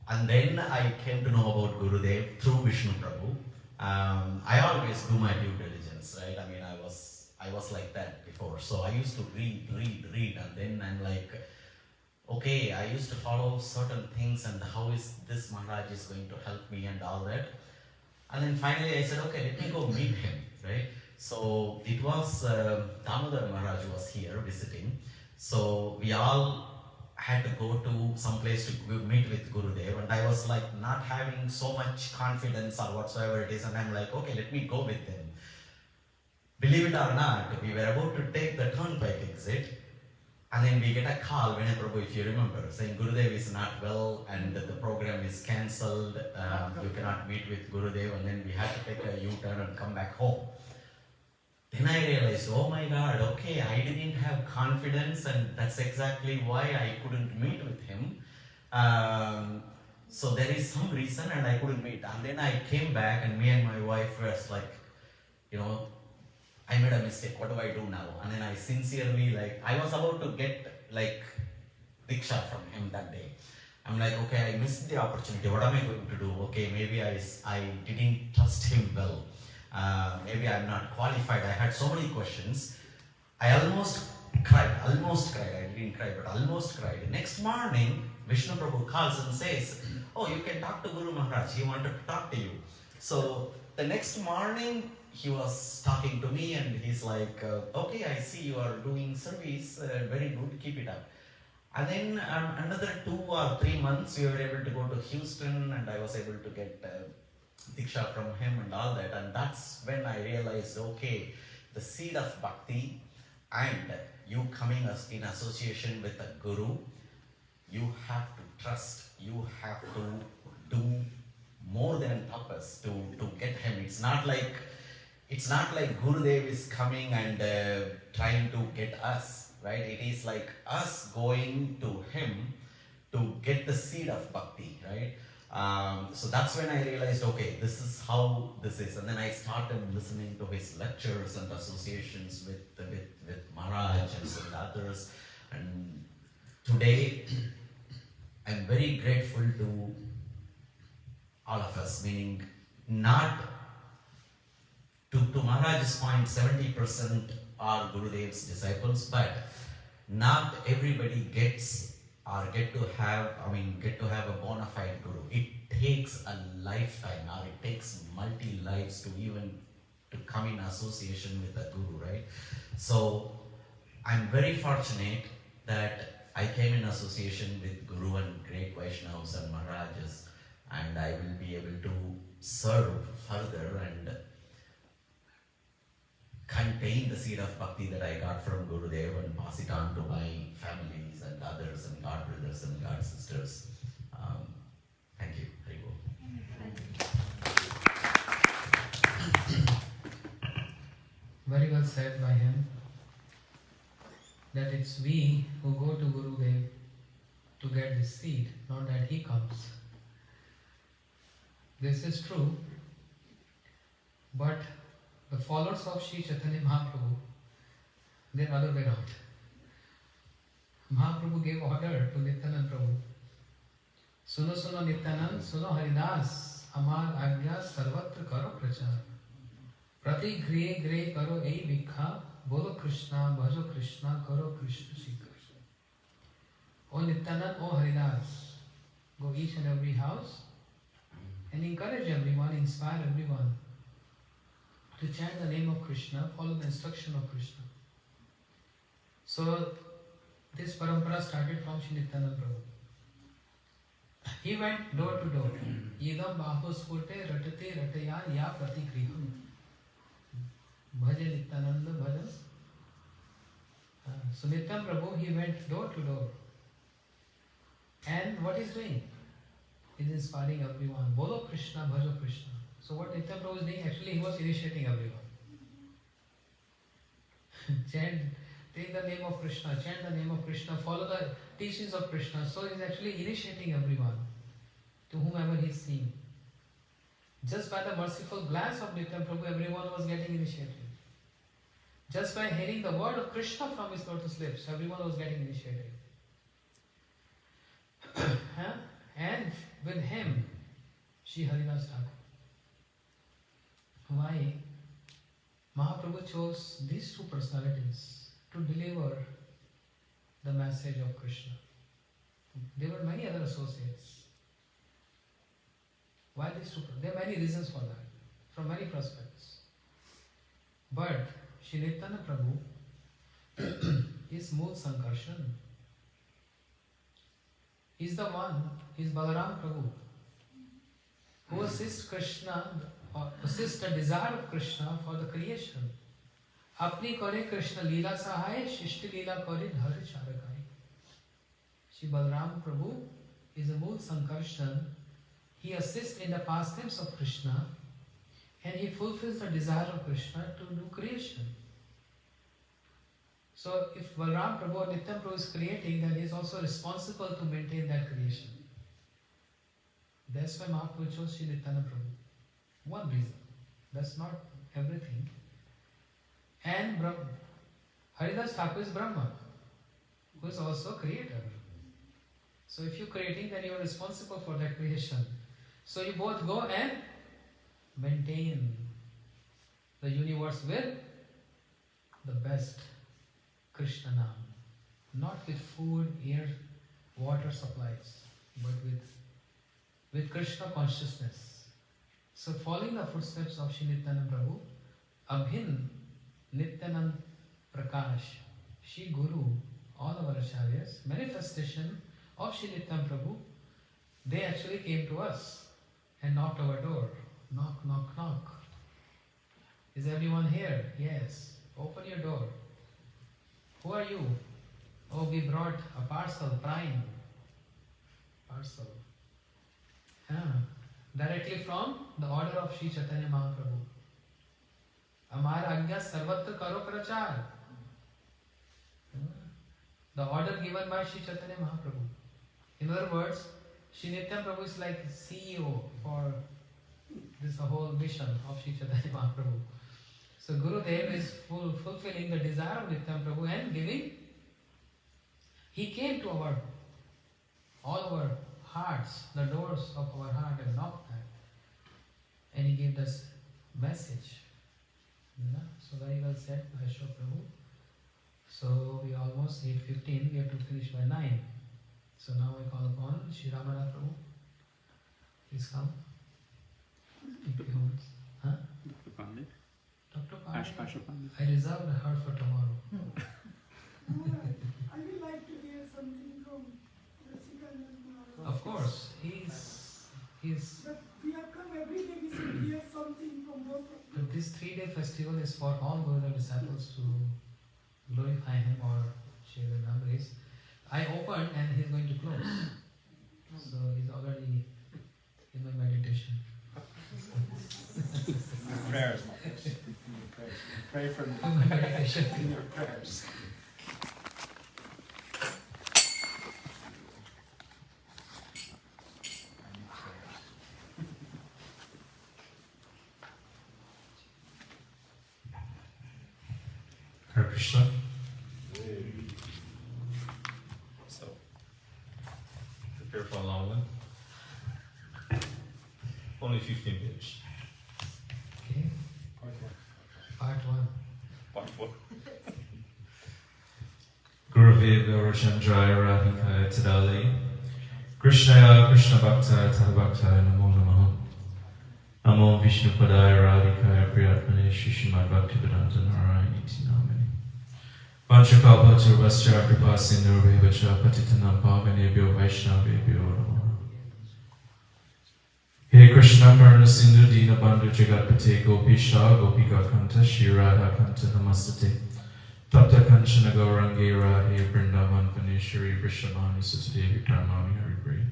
And then I came to know about Gurudev through Vishnu Prabhu. I always do my due diligence, right? I mean, I was like that before. So I used to read, and then I'm like, okay, I used to follow certain things, and how is this Maharaj is going to help me and all that. And then finally I said, okay, let me go meet him, right? So it was Damodar Maharaj was here visiting. So we all had to go to some place to meet with Gurudev, and I was like not having so much confidence or whatsoever it is, and I'm like, okay, let me go with them. Believe it or not, we were about to take the turnpike exit, and then we get a call, Vinay Prabhu, if you remember, saying Gurudev is not well and the program is cancelled, you cannot meet with Gurudev, and then we had to take a U-turn and come back home. Then I realized, oh my God, okay, I didn't have confidence, and that's exactly why I couldn't meet with him. So there is some reason, and I couldn't meet. And then I came back, and me and my wife was like, I made a mistake, what do I do now? And then I sincerely, I was about to get Diksha from him that day. I'm like, okay, I missed the opportunity, what am I going to do? Okay, maybe I didn't trust him well. Maybe I'm not qualified. I had so many questions. I almost cried. I didn't cry, but almost cried. Next morning, Vishnu Prabhu calls and says, oh, you can talk to Guru Maharaj. He wanted to talk to you. So the next morning, he was talking to me, and he's like, okay, I see you are doing service. Very good. Keep it up. And then another 2 or 3 months, we were able to go to Houston, and I was able to get Diksha from him and all that. And that's when I realized, okay, the seed of bhakti and you coming in association with a guru, you have to trust, you have to do more than tapas to get him. It's not like Gurudev is coming and trying to get us, right? It is like us going to him to get the seed of bhakti, right? So that's when I realized, okay, this is how this is. And then I started listening to his lectures and associations with Maharaj and some others. And today, I'm very grateful to all of us, meaning not to Maharaj's point, 70% are Gurudev's disciples, but not everybody gets to have a bona fide guru. It takes a lifetime, or it takes multi lives to even to come in association with a guru, right? So I'm very fortunate that I came in association with Guru and great Vaishnavas and Maharajas, and I will be able to serve further and contain the seed of bhakti that I got from Gurudeva and pass it on to my families and others and God brothers and God sisters. Thank you. Hari Bol. Very well said by him, that it's we who go to Gurudev to get the seed, not that he comes. This is true, but the followers of Sri Chaitanya Mahaprabhu, they're other way around. Mahaprabhu gave order to Nityanand Prabhu. Suno suno Nityanand, suno Haridas, Amar Agya Sarvatra Karo Prachar. Prati Griye Griye Karo Ei Vikha, Bolo Krishna, Bhajo Krishna, Karo Krishna Shikar. O Nityanand, O Haridas, go each and every house and encourage everyone, inspire everyone to chant the name of Krishna, follow the instruction of Krishna. So this parampara started from Sri Nityananda Prabhu. He went door to door. Yedam bahu spurte ratate rataya ya pratikriha. Bhaja Nityananda bhaja. So Nityananda Prabhu, he went door to door. And what he's doing? He's inspiring everyone. Bolo Krishna, bhajo Krishna. So what Nityananda Prabhu was doing, actually he was initiating everyone. Chant, take the name of Krishna, chant the name of Krishna, follow the teachings of Krishna. So he's actually initiating everyone to whomever he's seeing. Just by the merciful glance of Nityananda Prabhu, everyone was getting initiated. Just by hearing the word of Krishna from his lotus lips, everyone was getting initiated. And with him, Sri Haridas Thakur. Why? Mahaprabhu chose these two personalities to deliver the message of Krishna. There were many other associates. Why these two? There are many reasons for that, from many perspectives. But Sri Nityananda Prabhu is Mool Sankarshan. He's the one, he's Balaram Prabhu, who assists Krishna, or assists the desire of Krishna for the creation. Apni kare Krishna Leela Sahai, Shishti Leela kare Dhar Charakai. Shri Balaram Prabhu is a Mool Sankarshan. He assists in the pastimes of Krishna and he fulfills the desire of Krishna to do creation. So if Balaram Prabhu or Nityananda Prabhu is creating, then he is also responsible to maintain that creation. That's why Mahaprabhu chose Sri Nityananda Prabhu. One reason. That's not everything. And Haridas Thakur is Brahma, who is also creator. So if you're creating, then you are responsible for that creation. So you both go and maintain the universe with the best Krishna Nam. Not with food, air, water supplies, but with Krishna consciousness. So following the footsteps of Sri Nityananda Prabhu, Abhin, Nityanand Prakash, Shri Guru, all our acharyas, manifestation of Sri Nityananda Prabhu, they actually came to us and knocked our door. Knock, knock, knock. Is everyone here? Yes. Open your door. Who are you? Oh, we brought a parcel, prime. Parcel. Directly from the order of Sri Chaitanya Mahaprabhu. Amar Agya Sarvatra Karo Prachar. The order given by Sri Chaitanya Mahaprabhu. In other words, Sri Nitya Prabhu is like CEO for this whole mission of Sri Chaitanya Mahaprabhu. So Gurudev is fulfilling the desire of Nitya Prabhu and giving. He came to all our hearts, the doors of our heart, and knocked that. And he gave us message. So very well said by Shri Prabhu. So we almost 8:15, we have to finish by 9. So now I call upon Shri Ramana Prabhu. Please come. Huh? Dr. Pandit. Dr. Pandit. Asha Pandit. I reserved her for tomorrow. I would like to hear something from Rasikanand Maharaj. Of course, he's. But we have come every day, we should hear something from both of you. But this 3-day festival is for all Gurudev disciples to glorify him or share the memories. I opened and he's going to close. So he's already in my meditation. Prayers, Maharaj. Pray for me. In my meditation. In your prayers. Hare Krishna. So, prepare for a long one. Only 15 pages. Okay. Part 1. Part 1. Gurudeva Rachandraya Radhikaya Tadali Krishnaya Krishna Bhaktaya Tadabhaktaya Namo Namaha Namo Vishnu Padaya Radhikaya Priyatmane Shishimad Bhaktivedanta Narayani Iti Namani Vanchakalpa Turvascha Kripa Sindhurvevacha Patitanam Pavanebhyo Vaishnavebhyo Namaha. He Krishna Karna Sindhu Dina Bandhu Jagatpate Gopisha Gopika Kanta Shri Radha Kanta Namastate Tapta Kanchana Gaurangi Radhe Vrindavan Paneshwari Vrishabhani Sutadevi Karmami Haripri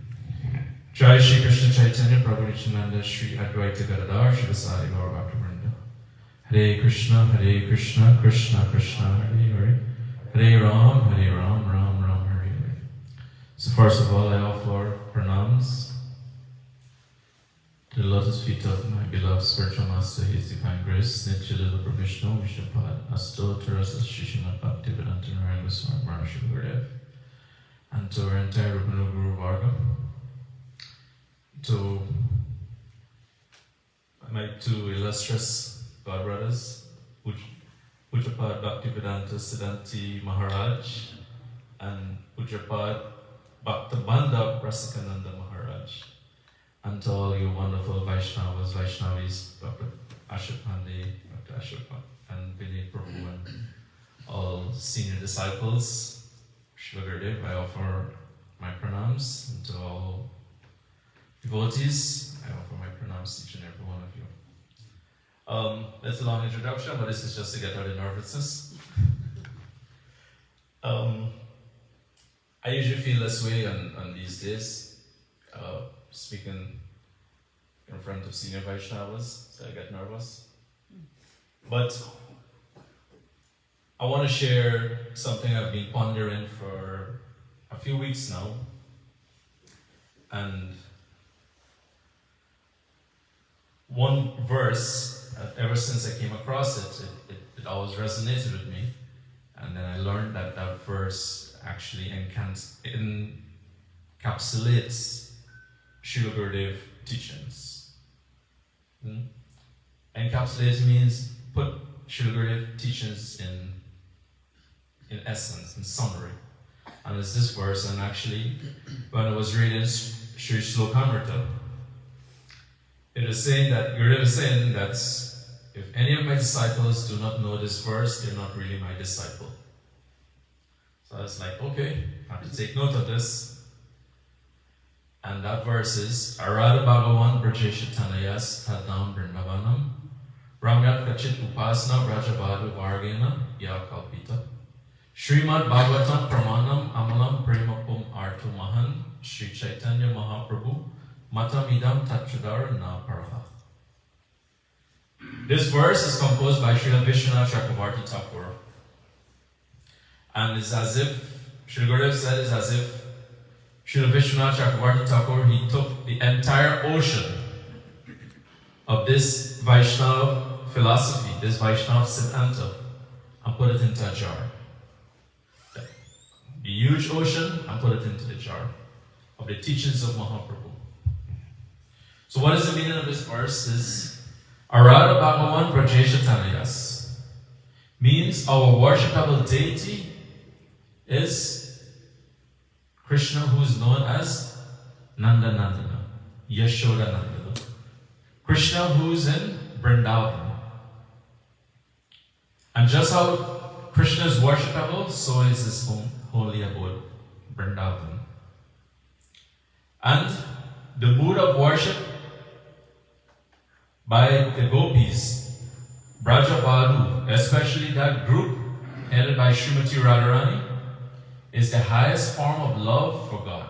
Jai Shri Krishna Chaitanya Prabhu Nityananda Shri Advaita Gadadhar Shivasadi Gaur Bhaktivinoda Hare Krishna Krishna Krishna Hare Hare Hare Ram Ram Ram Hare Hare. So first of all I offer pranams to the lotus feet of my beloved spiritual master, His Divine Grace, Nityalila Prabhishnu, Vishapad, Asto, Terasa, Shishimad, Bhaktivedanta, Narayana Goswami, Maharaja, Gurudeva, and to our entire Rupanu Guru Varga, to my two illustrious godbrothers, Pujapad Bhaktivedanta Siddhanti Maharaj and Pujapad Bhaktabandha Rasikananda Maharaj. And to all you wonderful Vaishnavas, Vaishnavis, Dr. Ashokandi, Dr. Ashok, and Vinay Prabhu, and all senior disciples, Srila Gurudeva, I offer my pranams. And to all devotees, I offer my pranams to each and every one of you. That's a long introduction, but this is just to get out of nervousness. I usually feel this way on these days. Speaking in front of senior Vaishnavas, so I get nervous. But I want to share something I've been pondering for a few weeks now. And one verse, ever since I came across it always resonated with me. And then I learned that that verse actually encapsulates Srila Gurudeva teachings. Encapsulate means put Srila Gurudeva teachings in essence, in summary. And it's this verse, and actually, when I was reading Sri Slokamrita, it is saying that Gurudeva is saying that if any of my disciples do not know this verse, they're not really my disciple. So I was like, okay, I have to take note of this. And that verse is Arada Bhagavan Brajesha Tanayas Tadam Vrindavanam Ramyat Kachit Upasna Brajabadu Vargena Yakalpita Srimad Bhagavatam Pramanam Amalam Premapum Artu Mahan Sri Chaitanya Mahaprabhu Matamidam Tatchadar Na Paraha. This verse is composed by Srila Vishwanath Chakravarti Thakur. And it's as if, Sri Gurudeva said, it's as if Srila Vishwanath Chakravarti Thakur, he took the entire ocean of this Vaishnava philosophy, this Vaishnava Siddhanta, and put it into a jar. The huge ocean, and put it into the jar of the teachings of Mahaprabhu. So what is the meaning of this verse? Is Arada Bhagavan Prajeshatanayas, means our worshipable deity is Krishna, who is known as Nanda Nandana, Yashoda Nandana. Krishna, who is in Vrindavan. And just how Krishna is worshipable, so is his home, holy abode, Vrindavan. And the mood of worship by the gopis, Brajavadu, especially that group headed by Srimati Radharani, is the highest form of love for God.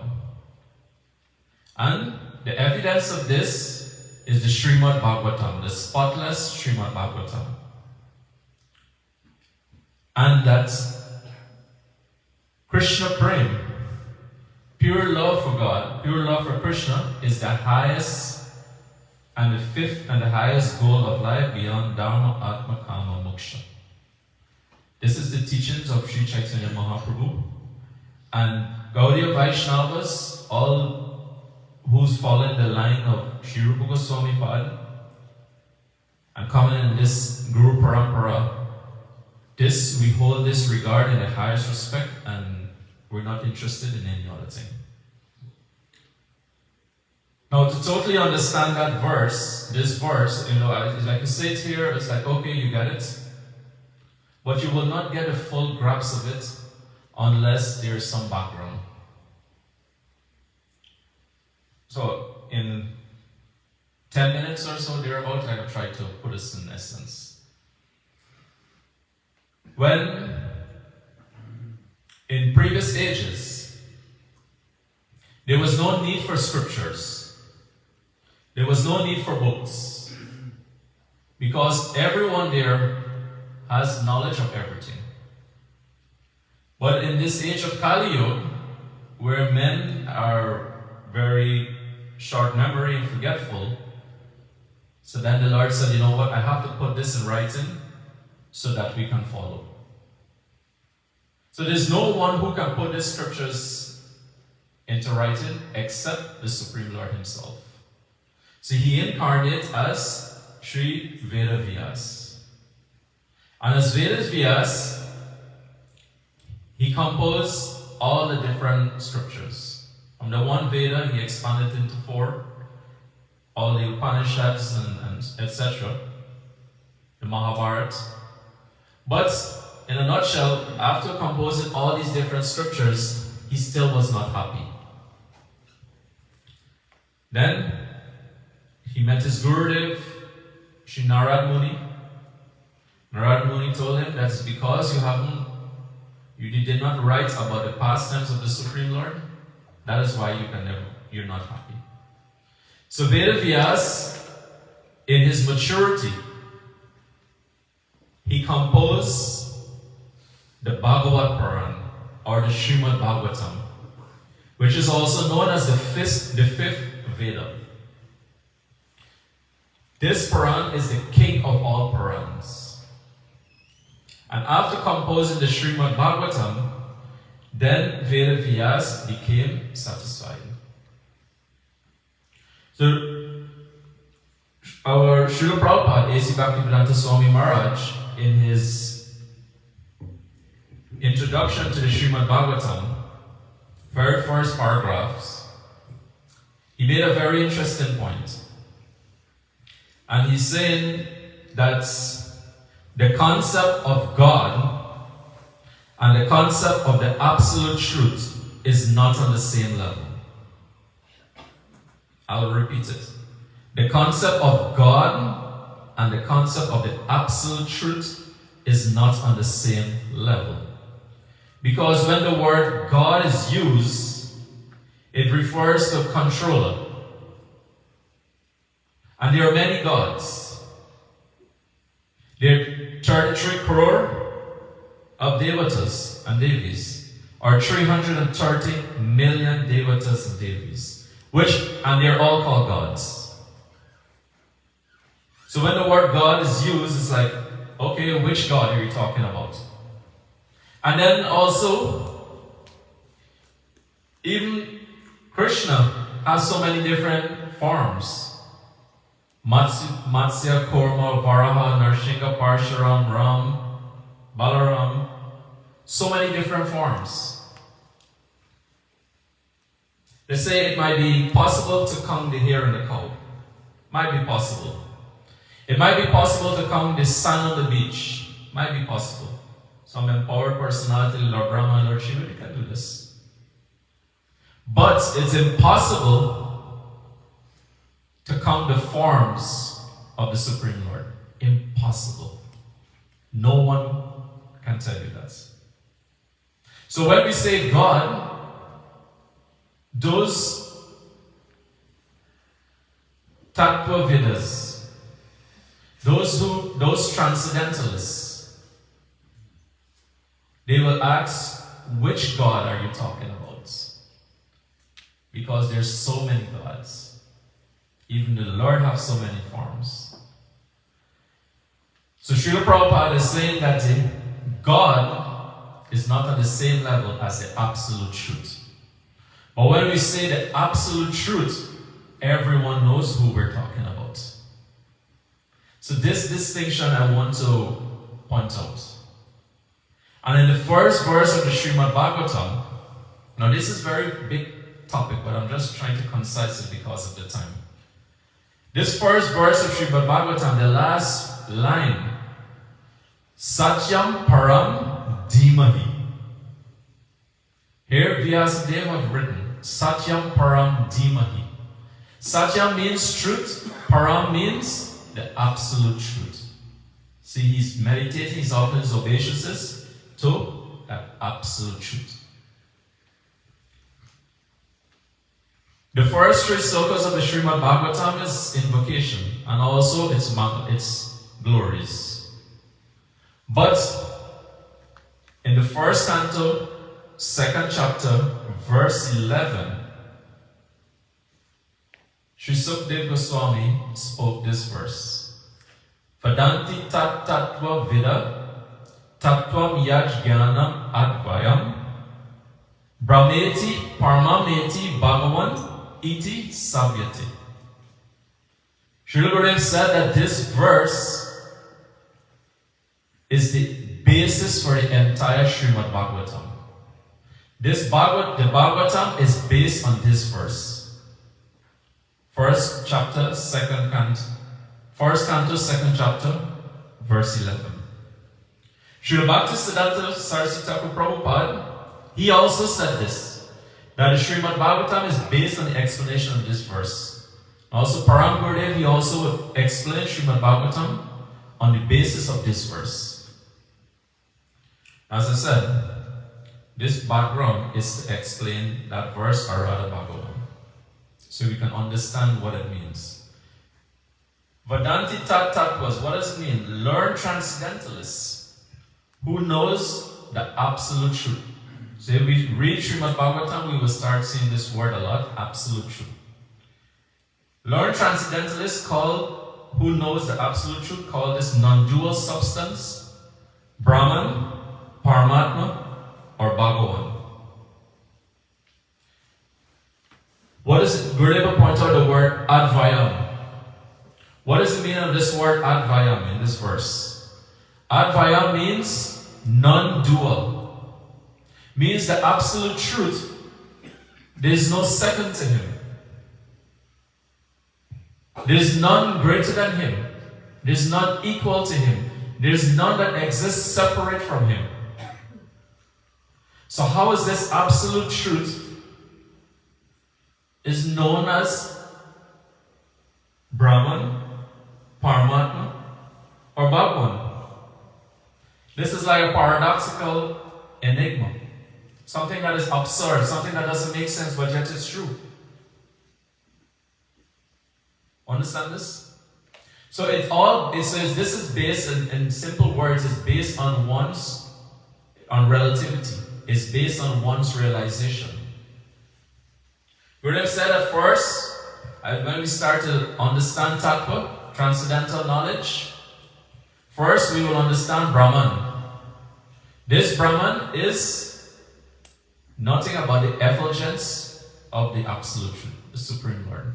And the evidence of this is the Srimad Bhagavatam, the spotless Srimad Bhagavatam. And that Krishna Prem, pure love for God, pure love for Krishna, is the highest and the fifth and the highest goal of life beyond Dharma, Atma, Kama, Moksha. This is the teachings of Sri Chaitanya Mahaprabhu. And Gaudiya Vaishnavas, all who's following the line of Sri Rupa Goswami Pad and coming in this Guru Parampara, this, we hold this regard in the highest respect, and we're not interested in any other thing. Now, to totally understand that verse, this verse, it's like you say it here, it's like, okay, you get it. But you will not get a full grasp of it unless there is some background. So, in 10 minutes or so, thereabout, I will try to put this in essence. When, in previous ages, there was no need for scriptures. There was no need for books. Because everyone there has knowledge of everything. But in this age of Kali Yuga, where men are very short memory and forgetful, so then the Lord said, you know what, I have to put this in writing so that we can follow. So there's no one who can put the scriptures into writing except the Supreme Lord himself. So he incarnates as Sri Vedavyas. And as Vedavyas, he composed all the different scriptures. From the one Veda, he expanded into 4, all the Upanishads and etc., the Mahabharata. But in a nutshell, after composing all these different scriptures, he still was not happy. Then he met his Gurudeva, Sri Narad Muni. Narad Muni told him that's because you did not write about the pastimes of the Supreme Lord. That is why you're not happy. So Vedavyas, in his maturity, he composed the Bhagavad Puran, or the Srimad Bhagavatam, which is also known as the fifth Veda. This Puran is the king of all Purans. And after composing the Srimad Bhagavatam, then Vedavyas became satisfied. So, our Srila Prabhupada, A.C. Bhaktivedanta Swami Maharaj, in his introduction to the Srimad Bhagavatam, very first paragraphs, he made a very interesting point. And he's saying that the concept of God and the concept of the absolute truth is not on the same level. I'll repeat it. The concept of God and the concept of the absolute truth is not on the same level. Because when the word God is used, it refers to a controller. And there are many gods. There are 33 crore of devatas and devis. or 330 million devatas and devis, and they're all called gods. So when the word God is used, it's like, okay, which God are you talking about? And then also, even Krishna has so many different forms. Matsya, Kurma, Varaha, Narsingha, Parshuram, Ram, Balaram. So many different forms. They say it might be possible to count the hare and the cow. Might be possible. It might be possible to count the sand on the beach. Might be possible. Some empowered personality, Lord Brahma, Lord Shiva, they can do this. But it's impossible to count the forms of the Supreme Lord. Impossible. No one can tell you that. So when we say God, those Tattva Vedas, those transcendentalists, they will ask, which God are you talking about? Because there's so many gods. Even the Lord has so many forms. So Srila Prabhupada is saying that God is not on the same level as the absolute truth. But when we say the absolute truth, everyone knows who we're talking about. So this distinction I want to point out. And in the first verse of the Srimad Bhagavatam, now this is a very big topic, but I'm just trying to concise it because of the time. This first verse of Srimad Bhagavatam, the last line, Satyam Param Dhimahi. Here Vyasadeva have written, Satyam Param Dhimahi. Satyam means truth, Param means the absolute truth. See, he's meditating, he's offering his obeisances to that absolute truth. The first three slokas of the Srimad Bhagavatam is invocation and also its glories. But in the first canto, second chapter, verse 11, Sri Sukadeva Goswami spoke this verse. Vadanti tat tattva vida, tattvam yaj jnanam advayam, brahmeti paramameti bhagavan iti savyati. Srila Gurudeva said that this verse is the basis for the entire Srimad Bhagavatam. The Bhagavatam is based on this verse. First canto, second chapter, verse 11. Srila Bhaktisiddhanta Saraswati Thakur Prabhupada, he also said this, that the Srimad Bhagavatam is based on the explanation of this verse. Also, Param Gurudeva, he also explained Srimad Bhagavatam on the basis of this verse. As I said, this background is to explain that verse, or rather Bhagavatam, so we can understand what it means. Vadanti tat tattvas, what does it mean? Learn transcendentalists who knows the absolute truth. So if we read Srimad Bhagavatam, we will start seeing this word a lot, absolute truth. Learn transcendentalists who knows the absolute truth, call this non-dual substance, Brahman, Paramatma, or Bhagavan. What is it? Gurudeva pointed out the word Advayam. What is the meaning of this word Advayam in this verse? Advayam means non-dual. Means the absolute truth. There is no second to him. There is none greater than him. There is none equal to him. There is none that exists separate from him. So how is this absolute truth is known as Brahman, Paramatma, or Bhagavan? This is like a paradoxical enigma. Something that is absurd, something that doesn't make sense, but yet it's true. Understand this? So it says this is based in simple words, it's based on relativity. is based on one's realization. Gurudeva said at first, when we start to understand Tattva, transcendental knowledge, first we will understand Brahman. This Brahman is nothing about the effulgence of the Absolute Truth, the Supreme Lord.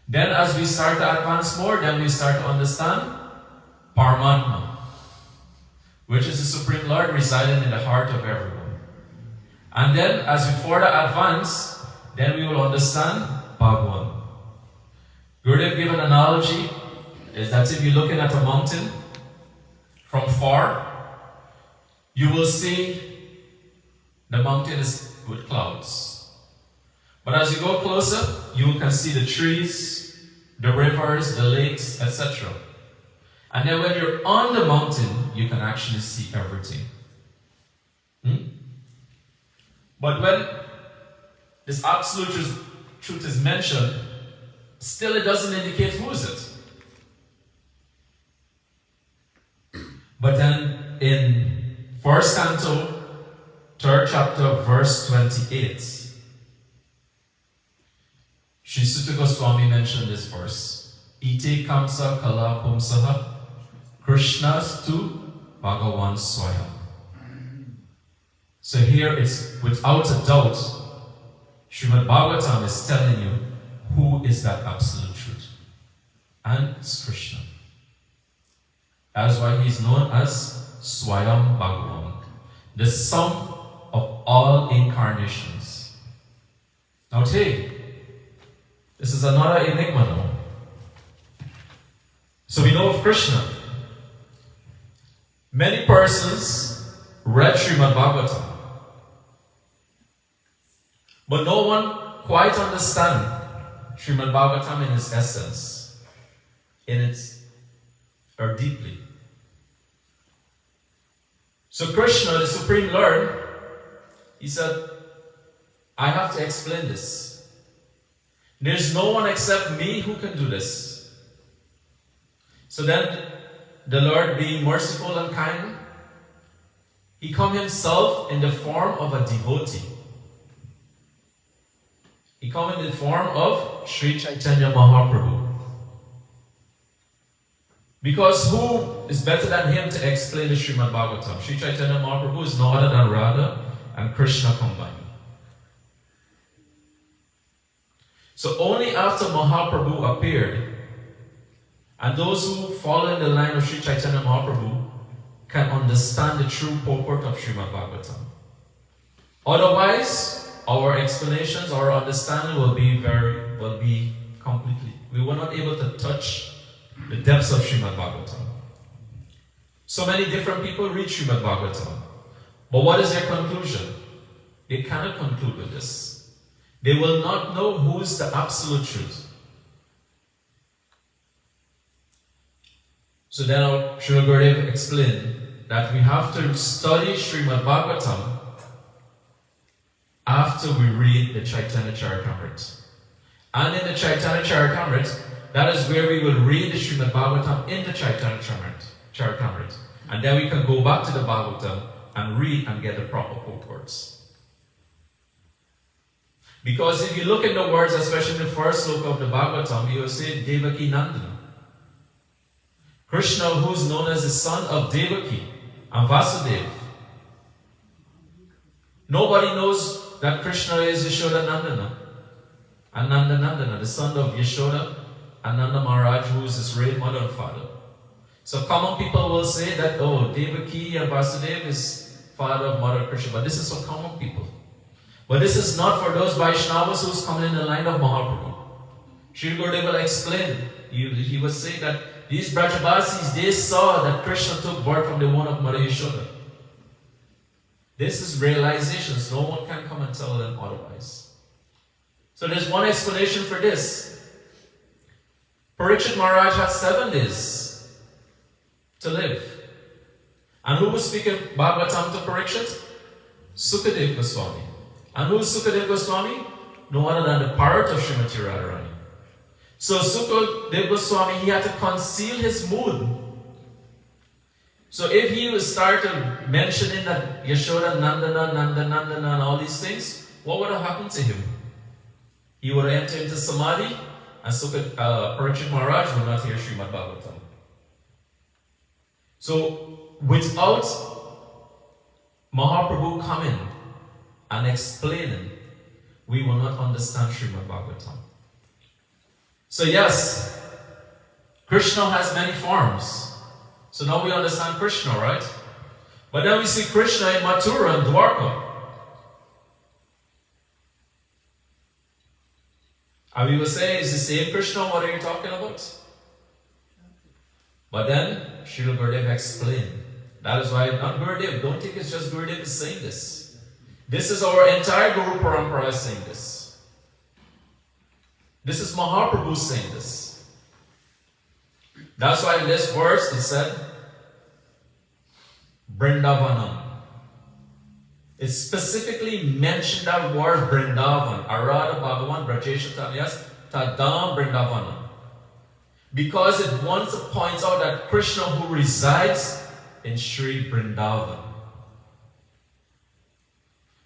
Then as we start to advance more, then we start to understand Paramatma, which is the Supreme Lord residing in the heart of everyone. And then as we further advance, then we will understand Bhagwan. Gurudeva gave an analogy, is that if you're looking at a mountain from far, you will see the mountain is with clouds. But as you go closer, you can see the trees, the rivers, the lakes, etc. And then when you're on the mountain, you can actually see everything. But when this absolute truth is mentioned, still it doesn't indicate who is it. But then in 1st Canto, 3rd chapter, verse 28, Sri Sutta Goswami mentioned this verse. Ite kamsa kala pumsaha Krishnas tu Bhagavan Swayam. So here it's without a doubt, Srimad Bhagavatam is telling you who is that absolute truth. And it's Krishna. That is why he is known as Swayam Bhagavan, the sum of all incarnations. Now take, this is another enigma now. So we know of Krishna. Many persons read Srimad Bhagavatam, but no one quite understands Srimad Bhagavatam in its essence, or deeply. So Krishna, the Supreme Lord, he said, I have to explain this. There's no one except me who can do this. So then the Lord, being merciful and kind, he come himself in the form of a devotee. He come in the form of Sri Chaitanya Mahaprabhu. Because who is better than him to explain the Srimad Bhagavatam? Sri Chaitanya Mahaprabhu is no other than Radha and Krishna combined. So only after Mahaprabhu appeared, and those who follow in the line of Sri Chaitanya Mahaprabhu can understand the true purport of Srimad Bhagavatam. Otherwise, our explanations, our understanding will be completely. We were not able to touch the depths of Srimad Bhagavatam. So many different people read Srimad Bhagavatam. But what is their conclusion? They cannot conclude with this. They will not know who is the absolute truth. So then Srila Gurudeva explained that we have to study Srimad Bhagavatam after we read the Chaitanya Charitamrita. And in the Chaitanya Charitamrita, that is where we will read the Srimad Bhagavatam in the Chaitanya Charitamrita. And then we can go back to the Bhagavatam and read and get the proper purports. Because if you look at the words, especially in the first sloka of the Bhagavatam, you will say Devaki Nandana. Krishna, who is known as the son of Devaki and Vasudeva. Nobody knows that Krishna is Yashoda Nandana. And Nandana, the son of Yashoda and Nanda Maharaj, who is his real mother and father. So common people will say that, oh, Devaki and Vasudeva is father of mother Krishna. But this is for common people. But this is not for those Vaishnavas who's coming in the line of Mahaprabhu. Sri Gurudeva explained, he was saying that these Brajavasis, they saw that Krishna took birth from the womb of Mother Yashoda. This is realization, so no one can come and tell them otherwise. So there's one explanation for this. Parikshit Maharaj had 7 days to live. And who was speaking Bhagavatam to Parikshit? Sukadeva Goswami. And who is Sukadeva Goswami? No other than the parrot of Srimati Radharani. So Sukadeva Goswami, he had to conceal his mood. So if he would start mentioning that Yashoda, Nandana, and all these things, what would have happened to him? He would have entered into Samadhi, and so could Parikshit Maharaj would not hear Srimad Bhagavatam. So without Mahaprabhu coming and explaining, we will not understand Srimad Bhagavatam. So yes, Krishna has many forms. So now we understand Krishna, right? But then we see Krishna in Mathura and Dwarka. And we will say, is the same Krishna? What are you talking about? But then, Srila Gurudeva explained. That is why, not Gurudeva, don't think it's just Gurudeva is saying this. This is our entire Guru Parampara saying this. This is Mahaprabhu saying this. That's why in this verse it said, Vrindavanam. It specifically mentioned that word Vrindavan. Arada Bhagavan Brajesha Tamyas Tadam Vrindavanam. Because it wants to point out that Krishna who resides in Sri Vrindavan.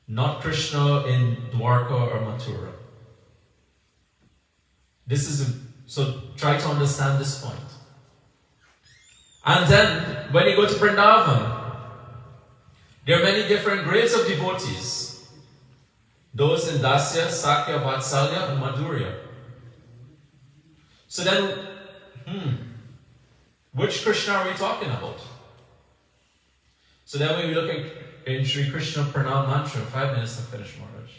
Not Krishna in Dwarka or Mathura. So try to understand this point. And then, when you go to Vrindavan, there are many different grades of devotees. Those in Dasya, Sakya, Vatsalya, and Madhurya. So then, which Krishna are we talking about? So then when we look in Sri Krishna Pranam Mantra, 5 minutes to finish, Maharaj.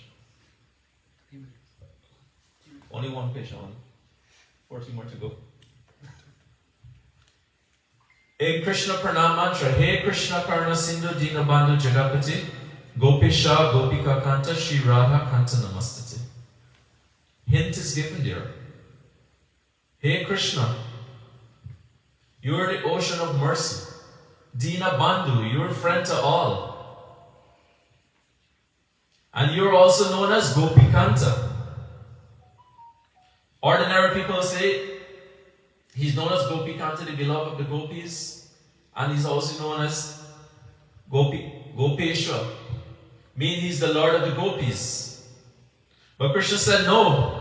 Only one page on. 40 more to go. In Krishna Pranam Mantra, Hey Krishna Karna Sindhu Dinabandhu Jagapati, Gopisha Gopika Kanta Shri Radha Kanta Namastati. Hint is given there. Hey Krishna, you are the ocean of mercy. Dina Bandhu, you are friend to all. And you are also known as Gopikanta. Ordinary people say, he's known as Gopikanta, the beloved of the gopis, and he's also known as Gopeshwar, meaning he's the Lord of the gopis. But Krishna said, no,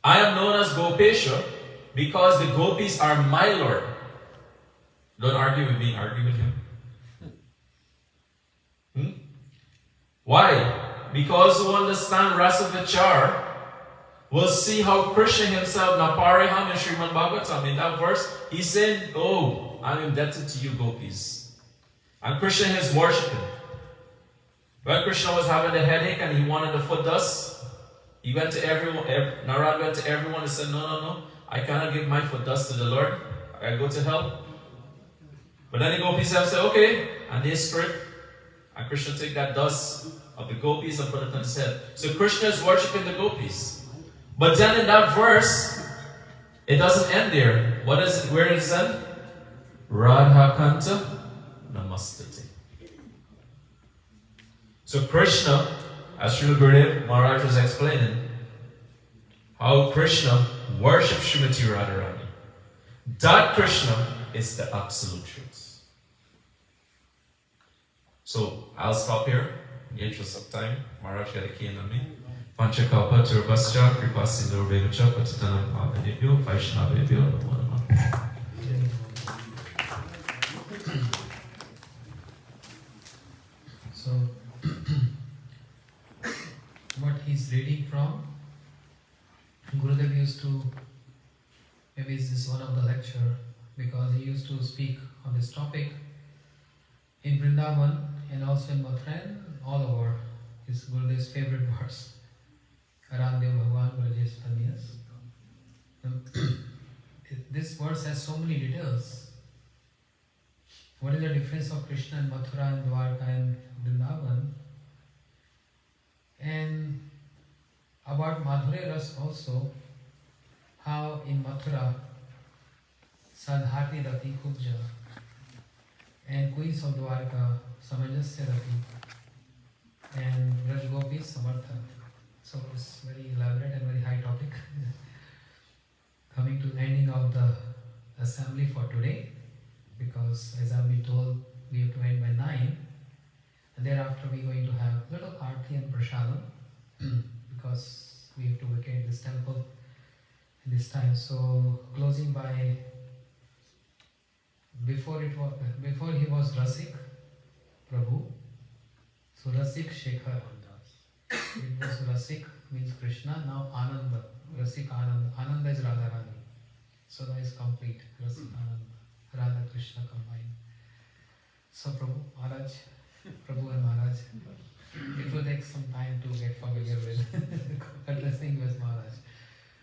I am known as Gopeshwar because the gopis are my Lord. Don't argue with me, argue with him. Why? Because who understand Rasa Vichar will see how Krishna himself, Napariham in Srimad Bhagavatam, in that verse, he's saying, oh, I'm indebted to you gopis. And Krishna is worshipping. When Krishna was having a headache and he wanted the foot dust, he went to everyone, Narad went to everyone and said, no, I cannot give my foot dust to the Lord. I go to hell. But then the gopis have said, okay, and they strip, and Krishna take that dust of the gopis and put it on his head. So Krishna is worshipping the gopis. But then in that verse, it doesn't end there. What is it? Where does it end? Radha Kanta Namastati. So Krishna, as Srila Gurudeva Maharaj was explaining, how Krishna worships Srimati Radharani. That Krishna is the absolute truth. So I'll stop here in the interest of time. Maharaj got a key on me. Panchakalpa Turbascha Kripa Sindhurbhavacha Patitanam Pavanebhyo Vaishnavebhyo Namo Namah. So, what he's reading from, Gurudev used to, maybe this is one of the lecture, because he used to speak on this topic in Vrindavan and also in Mathura and all over. His Gurudev's favorite verse. Arandev Bhagavan Brajesh Tanyas. This verse has so many details. What is the difference of Krishna and Mathura and Dwarka and Vrindavan? And about Madhurya Ras also, how in Mathura Sadhati Rati Kubja and Queens of Dwarka Samajasya Rati and Rajgopi Samartha. So it's very elaborate and very high topic. Coming to the ending of the assembly for today, because this time. So closing by, before he was Rasik Prabhu, so Rasik Shekhar. It was Rasik means Krishna, now Ananda, Rasik Ananda. Ananda is Radharani. So that is complete, Rasik Ananda, Radha Krishna combined. So Prabhu, Maharaj, Prabhu and Maharaj, it will take some time to get familiar with addressing with Maharaj.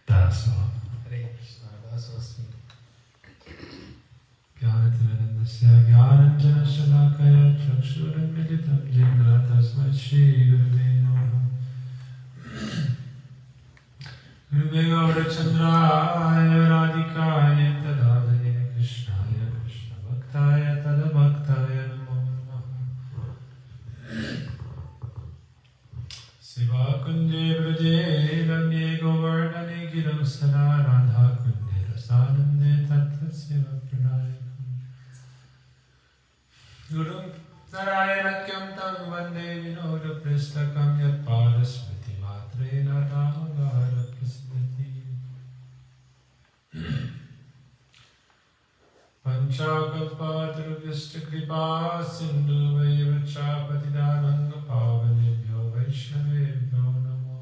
That's all. Hare Krishna, that's so sweet. ज्ञानतिमिरन्दस्य ज्ञानञ्जनशलाकया चक्षुरुन्मिलितं येन तस्मै श्रीगुरुवे नमः गुरुवे गौरचन्द्राय राधिकाय तदालये कृष्णाय कृष्णभक्ताय तदभक्ताय नमो नमः शिवाकुञ्जे व्रजे रम्ये गोवर्धने गिरौ सदा राधाकुञ्जे रसानन्दे तत्तस्य प्रणायकम् गुरुं नारायणक्यं तं वन्दे विनोदपुस्तकं यत्पादस्मृतिमात्रेण रामगारप्रसिद्धति पञ्चाकल्पातरुभ्यश्च कृपा सिन्धुभैव च पतितानं पावनेभ्यो वैष्णवेभ्यो नमो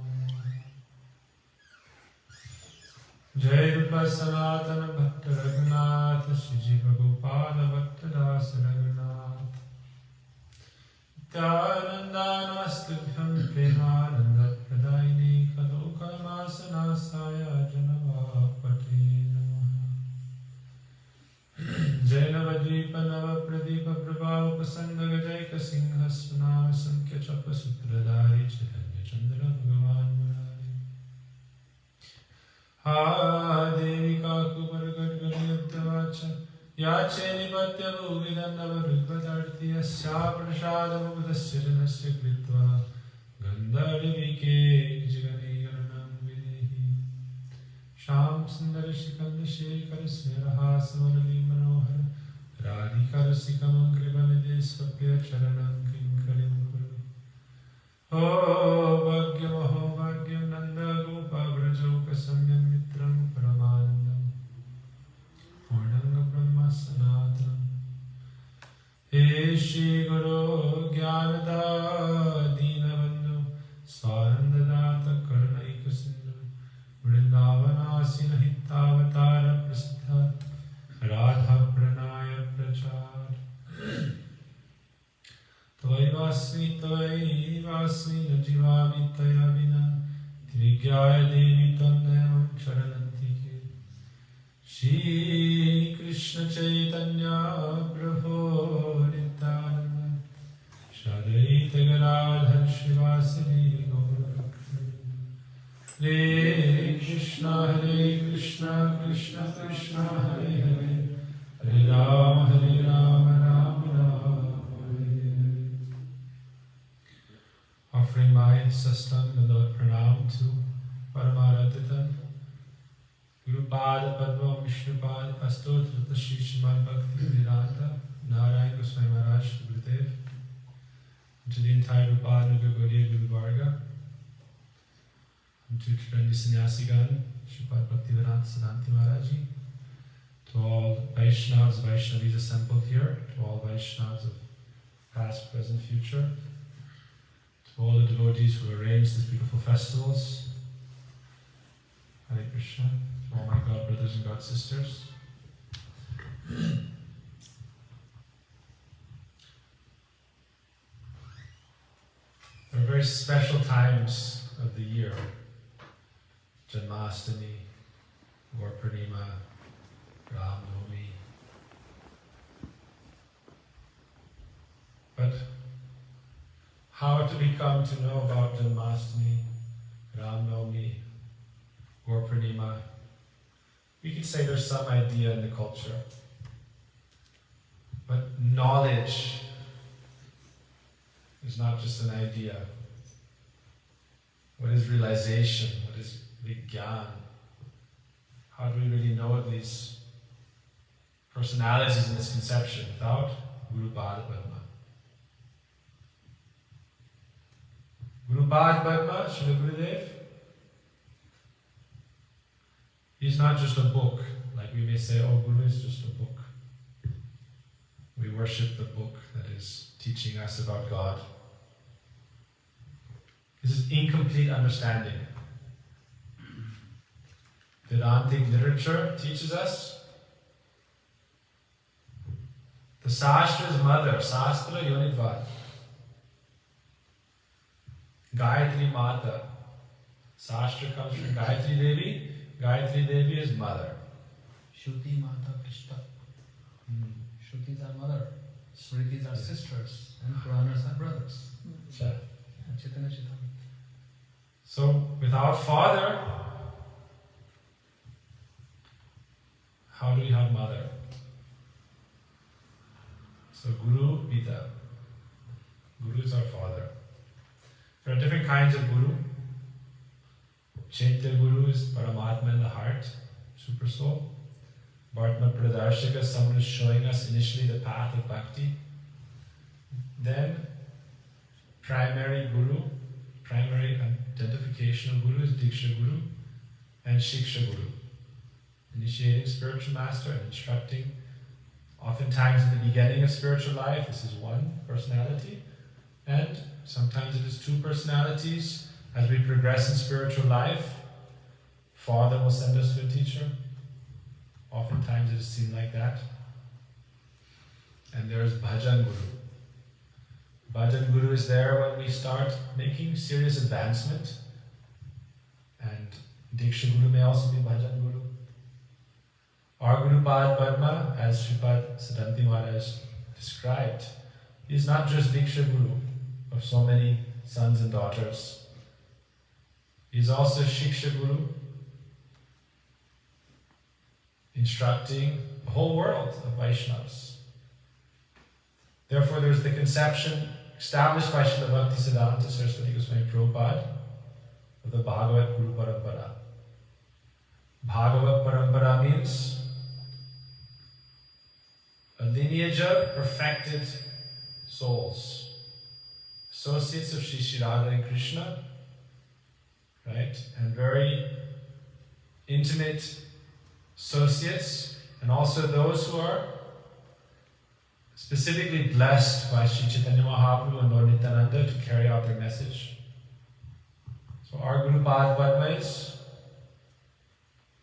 जय रूप सनातन भक्त रघुनाथ श्रीजीव गोपाल भक्त दास रघुनाथ नित्यानन्दानस्तुभ्यं प्रेमानन्द प्रदायिनी कलोकमासनासाय जनवापटे नमः जय नवद्वीप नवप्रदीप प्रभावप्रसन्न गजैक सिंह सुनाम संख्य चप सूत्रधारी चैतन्य चंद्र भगवान हा देवी काकुबर गणगणयुद्धवाच याचे निपत्य भूविदन्नवरुद्भदार्ति यस्या प्रसादमुपदस्य जनस्य कृत्वा गन्धर्विके जगनीगणनं विदेहि श्याम सुन्दर शिखंड शेखर स्मेरहासवरली मनोहर राधिकर सिकमं कृपनिधे स्वप्य चरणं किंकरिं कुरु हो भाग्यमहो भाग्यं नन्द गोपा व्रजौकसम्यं मित्रं परमानन्दं पूर्णं ब्रह्म सनातनं हे श्री गुरु ज्ञानदा दीनबन्धु स्वानन्ददात करुणैक सिन्धु वृन्दावनासीन हितावतार प्रसिद्ध राधा प्रणाय प्रचार त्वयैवास्मि न जीवामि तया विना त्रिज्ञाय देवी त्वं नयनं चरणन्ति के श्री कृष्ण चैतन्य प्रभो नित्यानन्द श्री गदाधर श्रीवासदि गौरभक्तवृन्द हरे Krishna Krishna Krishna Hare Hare Hare Ram Ram Ram Hare Hare. Offering my sastam Dandavad pranam to Paramaratita Gurupada Padma Vishnupad Astotrata Shri Srimad Bhakti Vedanta Narayan Goswami Maharaj Gurudev, to the entire Rupada Gaudiya Guru Varga, to Trendy Sannyasigan, Sripad Bhaktivedanta Siddhanti Maharaji, to all Vaishnavas, Vaishnavis assembled here, to all Vaishnavas of past, present, future, to all the devotees who arranged these beautiful festivals, Hare Krishna, to all my God brothers and God sisters. There are very special times of the year. Janmashtami, Gurpurnima, Ram Navami. But how to become to know about Janmashtami, Ram Navami, Gurpurnima? We could say there's some idea in the culture. But knowledge is not just an idea. What is realization? What is Vigyan? How do we really know these personalities in this conception without Guru Pada Padma? Guru Pada Padma, Srila Gurudev, He's not just a book. Like we may say, oh, Guru is just a book. We worship the book that is teaching us about God. This is incomplete understanding. Vedantic literature teaches us the Sastra's mother, Sastra Yonidvad, Gayatri Mata. Sastra comes from Gayatri Devi. Gayatri Devi is mother. Shruti Mata Krishna. Shrutis are mother, Smritis are sisters, and Puranas are brothers. Chaitanya Chaitamrita. So, without father, how do we have mother? So, Guru, Pita. Guru is our father. There are different kinds of Guru. Chaitya Guru is Paramatma in the heart, Super Soul. Bhartma Pradarshika is someone who's showing us initially the path of bhakti. Then, primary Guru, primary identificational Guru is Diksha Guru and Shiksha Guru. Initiating spiritual master and instructing. Oftentimes in the beginning of spiritual life, this is one personality. And sometimes it is two personalities. As we progress in spiritual life, Father will send us to a teacher. Oftentimes it is seen like that. And there is Bhajan Guru. Bhajan Guru is there when we start making serious advancement. And Diksha Guru may also be Bhajan Guru. Our Guru Pad Padma, as Sripad Siddhanti Maharaj described, is not just Diksha Guru of so many sons and daughters. He is also Shiksha Guru, instructing the whole world of Vaishnavas. Therefore, there is the conception established by Srila Bhakti Siddhanta Saraswati Goswami Prabhupada of the Bhagavat Guru Parampara. Bhagavat Parampara means a lineage of perfected souls, associates of Shri Shri Radha and Krishna, right? And very intimate associates, and also those who are specifically blessed by Sri Chaitanya Mahaprabhu and Lord Nityananda to carry out their message. So our Guru Pad Padma is,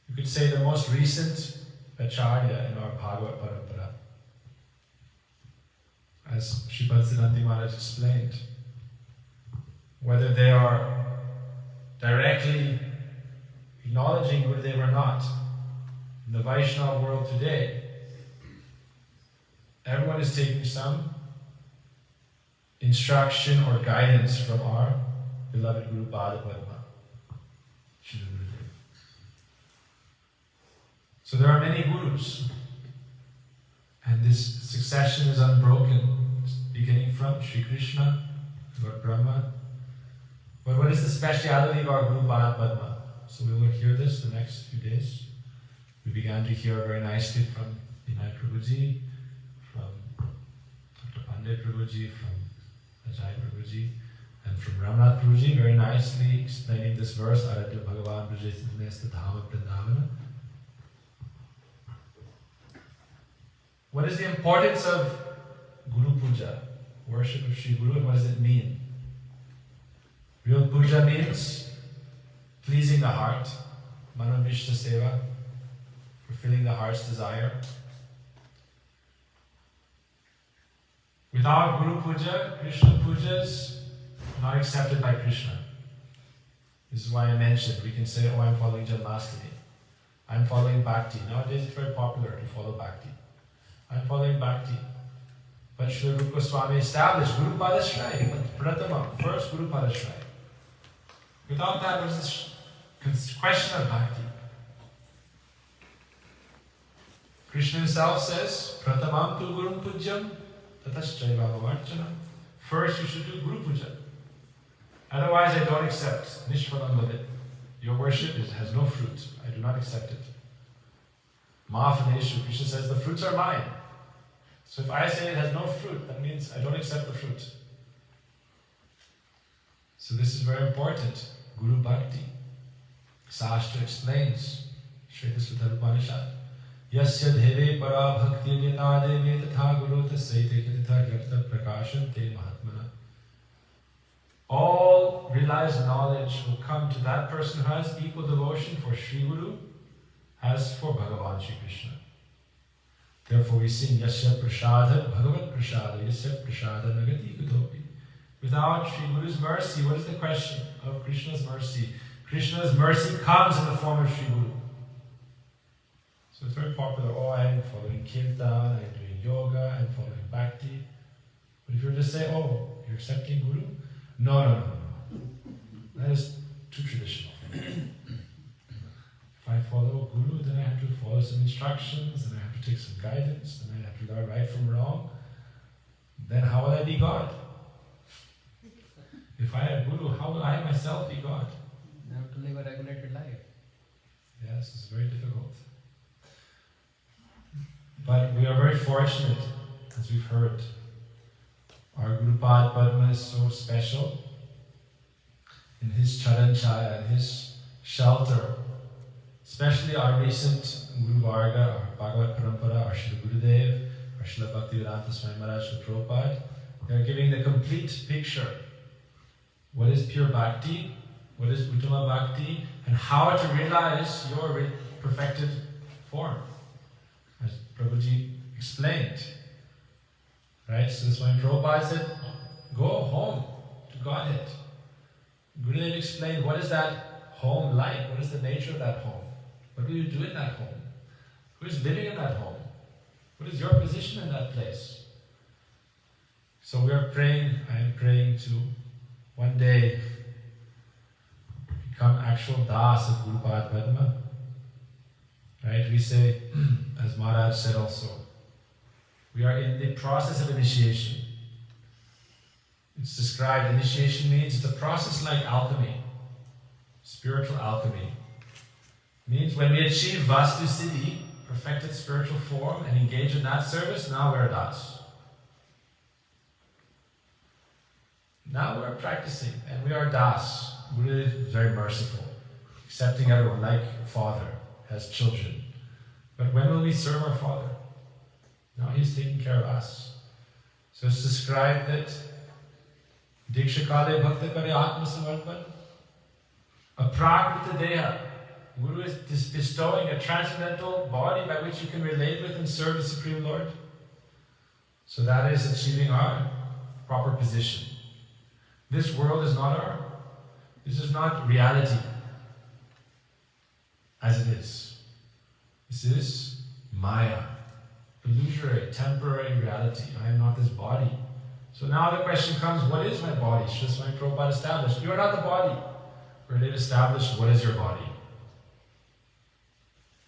you could say, the most recent Acharya in our Bhagavat Parampara. As Sripad Siddhanti Maharaj explained, whether they are directly acknowledging Gurudeva or not, in the Vaishnava world today, everyone is taking some instruction or guidance from our beloved Guru Pada Padma, Shri Gurudeva. So there are many Gurus, and this succession is unbroken, beginning from Sri Krishna, Lord Brahma. But what is the speciality of our Guru Pada Padma? So we will hear this the next few days. We began to hear very nicely from Vinay Prabhuji, from Dr. Pandey Prabhuji, from Ajay Prabhuji, and from Ramnath Prabhuji, very nicely explaining this verse, Aradya Bhagavan Brajesiddhanesta Dhama Vrindavana. What is the importance of Guru Puja, worship of Sri Guru, and what does it mean? Real puja means pleasing the heart, Manovishta Seva, fulfilling the heart's desire. Without Guru Puja, Krishna Puja is not accepted by Krishna. This is why I mentioned, we can say, oh, I'm following Janmashtami. I'm following Bhakti. Nowadays it's very popular to follow Bhakti. I'm following Bhakti. But Srila Rupa Goswami established Guru Pada Shrai, Prathama, first Guru Pada Shrai. Without that, there's this question of Bhakti. Krishna himself says, Pratamam tu Gurum Pujyam, Tataschaiva Varchana. First you should do Guru Puja. Otherwise I don't accept. Nishvalam Lavit. Your worship has no fruit. I do not accept it. Mahafaneshu, Krishna says, the fruits are mine. So if I say it has no fruit, that means I don't accept the fruit. So this is very important. Guru Bhakti. Sastra explains Shvetasuta Upanishad. Yasya dheve para bhakti vyata deve tatha guru tasaite kitha gyarta prakasham te mahatmana. All realized knowledge will come to that person who has equal devotion for Sri Guru as for Bhagavan Sri Krishna. Therefore we sing Yasya Prasada Bhagavat Prasada Yasya Prasada Nagati Kutopi. Without Sri Guru's mercy, what is the question of Krishna's mercy? Krishna's mercy comes in the form of Sri Guru. So it's very popular. Oh, I'm following Kirtan, I'm doing yoga, I'm following Bhakti. But if you were to say, oh, you're accepting Guru? No. That is too traditional. If I follow Guru, then I have to follow some instructions, then I have to take some guidance, then I have to learn right from wrong. Then how will I be God? If I have Guru, how will I myself be God? You have to live a regulated life. Yes, it's very difficult. But we are very fortunate, as we've heard. Our Guru Padma is so special. In his Charan Chaya, in his shelter, especially our recent Guru Varga, our Bhagavad Parampara, our Srila Gurudeva, our Srila Bhaktivedanta Swami Maharaj, Srila Prabhupada, they are giving the complete picture. What is pure bhakti? What is Uttama Bhakti? And how to realize your perfected form. As Prabhuji explained. Right? So this when Prabhupada said, go home to Godhead. Gurudeva explained, what is that home like? What is the nature of that home? What do you do in that home? Who is living in that home? What is your position in that place? So we are praying, I am praying to one day become actual Das of Guru Padma. Right? We say, as Maharaj said also, we are in the process of initiation. It's described, initiation means it's a process like alchemy, spiritual alchemy. It means when we achieve Vastu Siddhi, perfected spiritual form, and engage in that service, now we're Das. Now we're practicing, and we are Das. Guru is very merciful, accepting everyone like Father has children. But when will we serve our Father? Now He's taking care of us. So it's described that Dikshakale Bhakti Pare Atma Samarpan, a Prakrita Deha. Guru is bestowing a transcendental body by which you can relate with and serve the Supreme Lord. So that is achieving our proper position. This world is not this is not reality as it is. This is Maya, illusory, temporary reality. I am not this body. So now the question comes, what is my body? Srila Swami Prabhupada established. You are not the body. Gurudeva established, what is your body?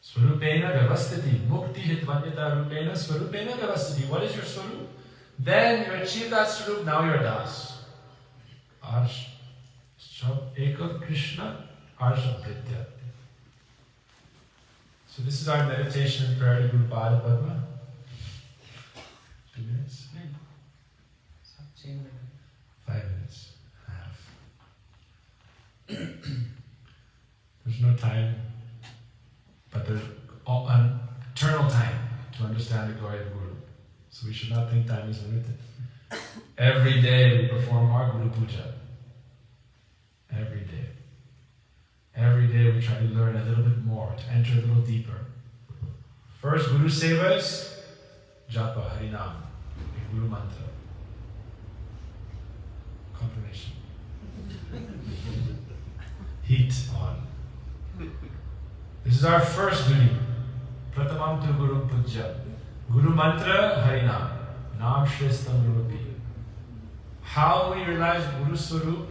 Swarupena Vyavastiti, Mukti Hitvanyata Rupena, Swarupena Vyavastiti. What is your Swarup? Then you achieve that Swarup, now you're Das. Arsh, Eka Krishna, Arsha Pritya. So this is our meditation and prayer to Guru Padma. 2 minutes? 5 minutes. There's no time, but there's an eternal time to understand the glory of Guru. So we should not think time is limited. Every day we perform our Guru Puja. Every day. Every day we try to learn a little bit more, to enter a little deeper. First Guru Seva is Japa, Harinam, the Guru Mantra. Confirmation. Heat on. This is our first duty. Pratamam tu Guru Puja. Guru Mantra, Harinam. Nam Shrestam Rupi. How we realize Guru Swarup?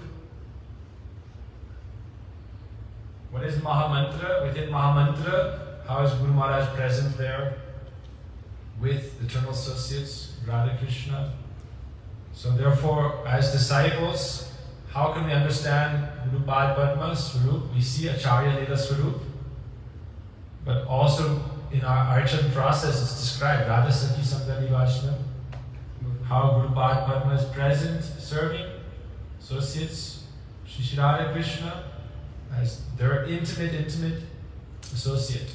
What is Mahamantra? Within Mahamantra, how is Guru Maharaj present there with eternal associates, Radha Krishna? So therefore, as disciples, how can we understand Guru Padma Swarup? We see Acharya Lila Swarup, but also in our Archan process it's described, Radha Sati Sangani Vajna, how Guru Padma is present, serving associates, Shri Radha Krishna, as their intimate associate.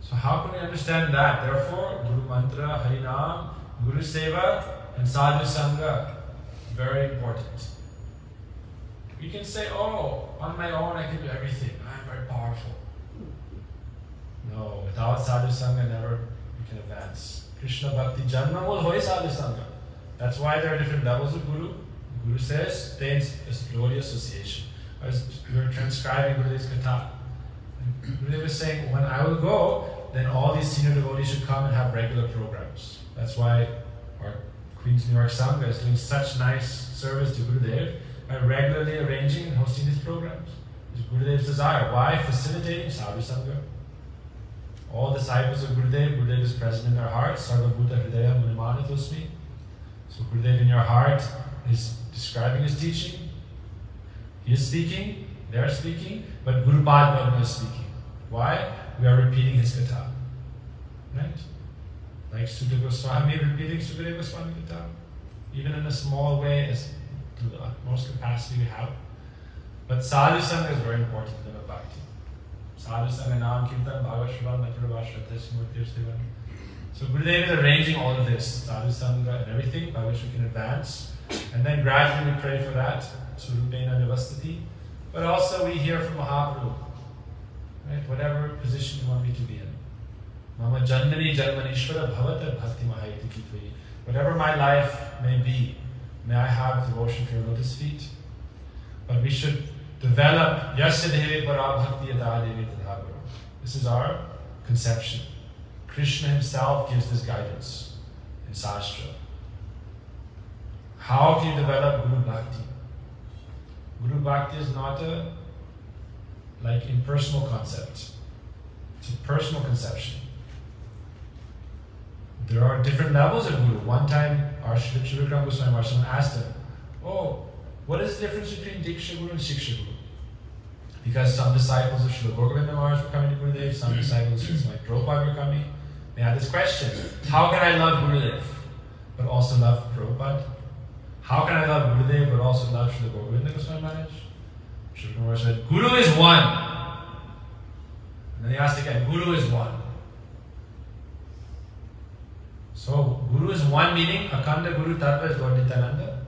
So how can we understand that? Therefore, Guru Mantra, Harinam, Guru Seva, and Sadhu Sangha, very important. We can say, oh, on my own I can do everything. I'm very powerful. No, without Sadhu Sangha, never we can advance. Krishna Bhakti Janma will hoy Sadhu Sangha. That's why there are different levels of Guru. Guru says, stay in glory association. As we were transcribing Gurudev's Katha. Gurudev was saying, when I will go, then all these senior devotees should come and have regular programs. That's why our Queen's New York Sangha is doing such nice service to Gurudev by regularly arranging and hosting these programs. It's Gurudev's desire. Why? Facilitating Sadhu Sangha. All disciples of Gurudev, Gurudev is present in their hearts. Sarva Bhuta Hridaya Munimanatosmi. So Gurudev in your heart is describing his teaching. He is speaking, they are speaking, but Guru Padma is speaking. Why? We are repeating his Katha. Right? Like Sutta Goswami repeating Sukadeva Goswami Katha. Even in a small way, as to the utmost capacity we have. But Sadhu Sangha is very important in the Bhakti. Sadhu Sangha, Nam Kirtan, Bhagavad Shravan, Maturva, Shraddha, Smurti, Stivan. So Gurudev is arranging all of this, Sadhu Sangha and everything by which we can advance. And then gradually we pray for that, Surupena Nivastati. But also we hear from Mahaprabhu, right? Whatever position you want me to be in. Mama Janmani Janmanishvara Bhavata Bhakti Mahaiti Kitvayi. Whatever my life may be, may I have devotion for your lotus feet. But we should develop Yasadeve Para Bhakti Yada Devi Tadhaguru. This is our conception. Krishna himself gives this guidance in Sastra. How can you develop Guru Bhakti? Guru Bhakti is not a impersonal concept. It's a personal conception. There are different levels of Guru. One time, our Srila Goswami Maharaj, someone asked him, oh, what is the difference between Diksha Guru and Shiksha Guru? Because some disciples of Srila Govinda Maharaj were coming to Gurudev, some disciples of Srila Prabhupada were coming. They had this question, how can I love Gurudev, but also love Prabhupada? How can I love Gurudev, but also love Srila Govinda Goswami Maharaj? Srila Maharaj said, Guru is one. And then he asked again, Guru is one. So, Guru is one meaning, Akhanda Guru Tattva is Lord Nityananda.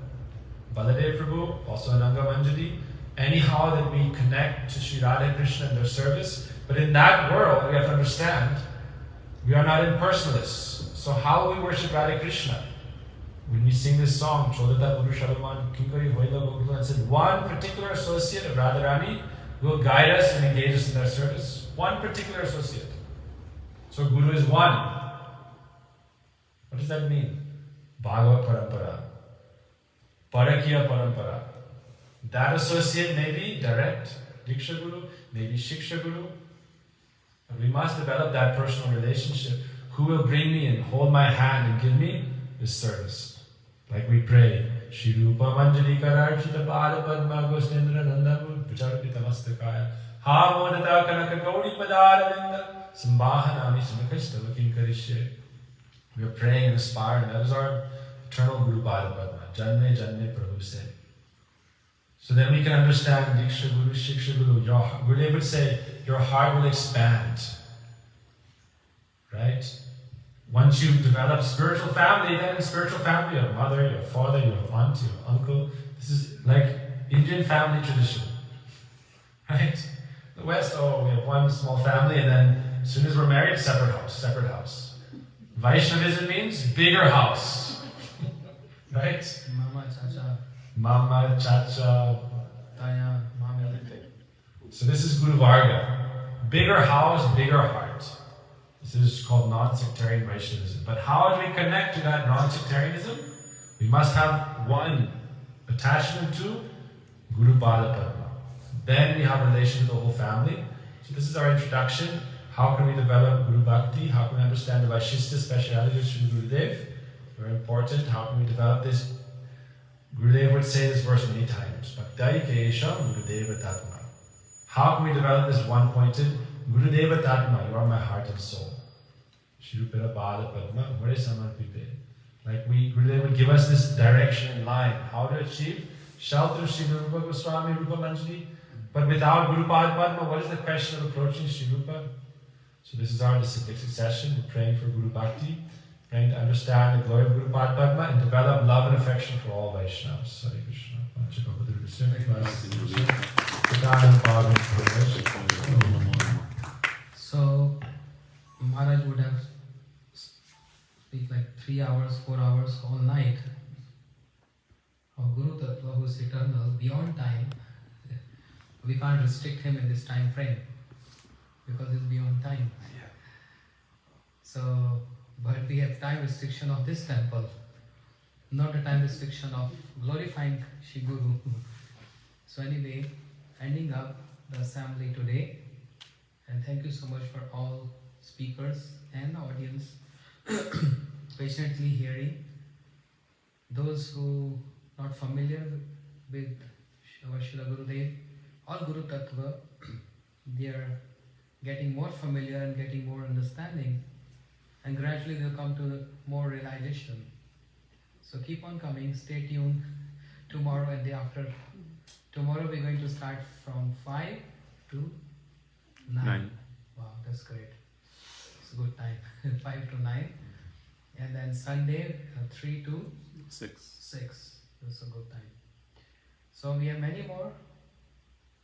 Baladev Prabhu, also Ananga Manjari. Anyhow that we connect to Sri Radha Krishna and their service. But in that world, we have to understand, we are not impersonalists. So how will we worship Radha Krishna? When we sing this song, Chodata Guru Shalaman Kinkari Hoila Gokula, and said one particular associate of Radharani will guide us and engage us in their service. One particular associate. So Guru is one. What does that mean? Bhagavad Parampara. Parakya Parampara. That associate may be direct, Diksha Guru, maybe Shiksha Guru. But we must develop that personal relationship. Who will bring me and hold my hand and give me this service? Like we pray, Shri Rupa Manjali Kararchita Pada Padma Gosnendra Nandamu Vicharpita Mastakaya Ha Modata Kanaka Gauri Padaravinda Sambahanami Samakastava Kinkarishye. We are praying and aspiring. That is our eternal Guru Pada Padma. Janme Janme Prabhu said. So then we can understand Diksha Guru, Shiksha Guru. Gurudev would say, your heart will expand. Right? Once you develop spiritual family, then in spiritual family, your mother, your father, your aunt, your uncle. This is like Indian family tradition. Right? The West, we have one small family, and then as soon as we're married, separate house. Vaishnavism means bigger house. Right? Mama, Chacha, Taya, Mama. So this is Guru Varga. Bigger house, bigger heart. This is called non-sectarian Vaishnavism. But how do we connect to that non-sectarianism? We must have one attachment to Guru Pada Padma. Then we have a relation to the whole family. So this is our introduction. How can we develop Guru Bhakti? How can we understand the Vaishishta speciality of Sri Gurudev? Very important. How can we develop this? Gurudev would say this verse many times. Bhaktai Kesham Gurudeva Tatma. How can we develop this one-pointed Gurudeva Tatma? You are my heart and soul. Shirupera Bala Padma Hore Samarpipe. Like Gurudev would give us this direction in line. How to achieve? Shout through Sri Rupa Goswami, Rupa Manjari. But without Guru Padma, what is the question of approaching Sri Rupa? So this is our disciplic succession. We're praying for Guru Bhakti, praying to understand the glory of Guru Padma and develop love and affection for all Vaishnavas. Hare Krishna. So Maharaj would have speak like 3 hours, 4 hours all night of Guru Tattva, who is eternal, beyond time. We can't restrict him in this time frame because it's beyond time. So, but we have time restriction of this temple, not a time restriction of glorifying Shri Guru. So anyway, ending up the assembly today, and thank you so much for all speakers and the audience patiently hearing. Those who not familiar with our Srila Gurudev, all Guru Tattva, they are getting more familiar and getting more understanding, and gradually they'll come to more realization. So keep on coming, stay tuned. Tomorrow and day after. Tomorrow we're going to start from 5 to 9. Wow, that's great. It's a good time. 5 to 9. And then Sunday 3 to 6. That's a good time. So we have many more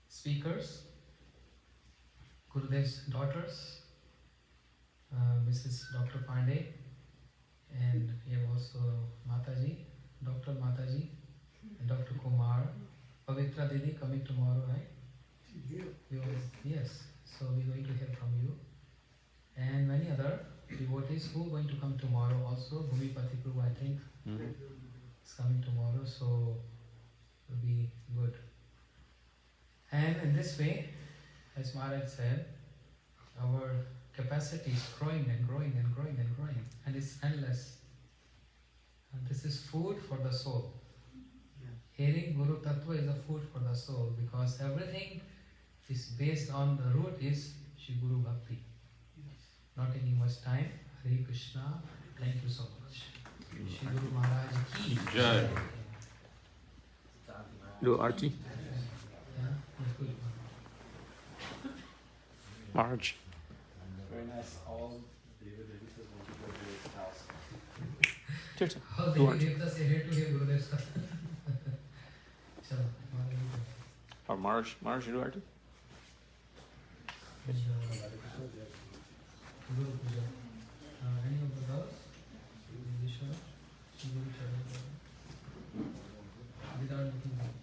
speakers. Gurudev's daughters, Mrs. Dr. Pandey, and we have also Mataji, Dr. Mataji, and Dr. Kumar. Pavitra Didi coming tomorrow, right? Yes. So we're going to hear from you. And many other devotees who are going to come tomorrow also. Bhumipati Prabhu, I think, is coming tomorrow, so it will be good. And in this way, as Maharaj said, our capacity is growing and growing and growing and growing, and it's endless. And this is food for the soul. Hearing Guru Tattva is a food for the soul, because everything is based on the root is Shri Guru Bhakti. Not taking much time. Hare Krishna. Thank you so much. Shri Guru Maharaj ki Jai. Do Archie. Yeah, that's good. March. Very nice. All David says want to go to his house. Cheers. How Do they Archie. give us a head to hear Gurudev's Chalo, Maharaj. Or March. March, you do Archie? Guru Puja. Any of the girls? Vishwa? Guru Chalo. Without looking back.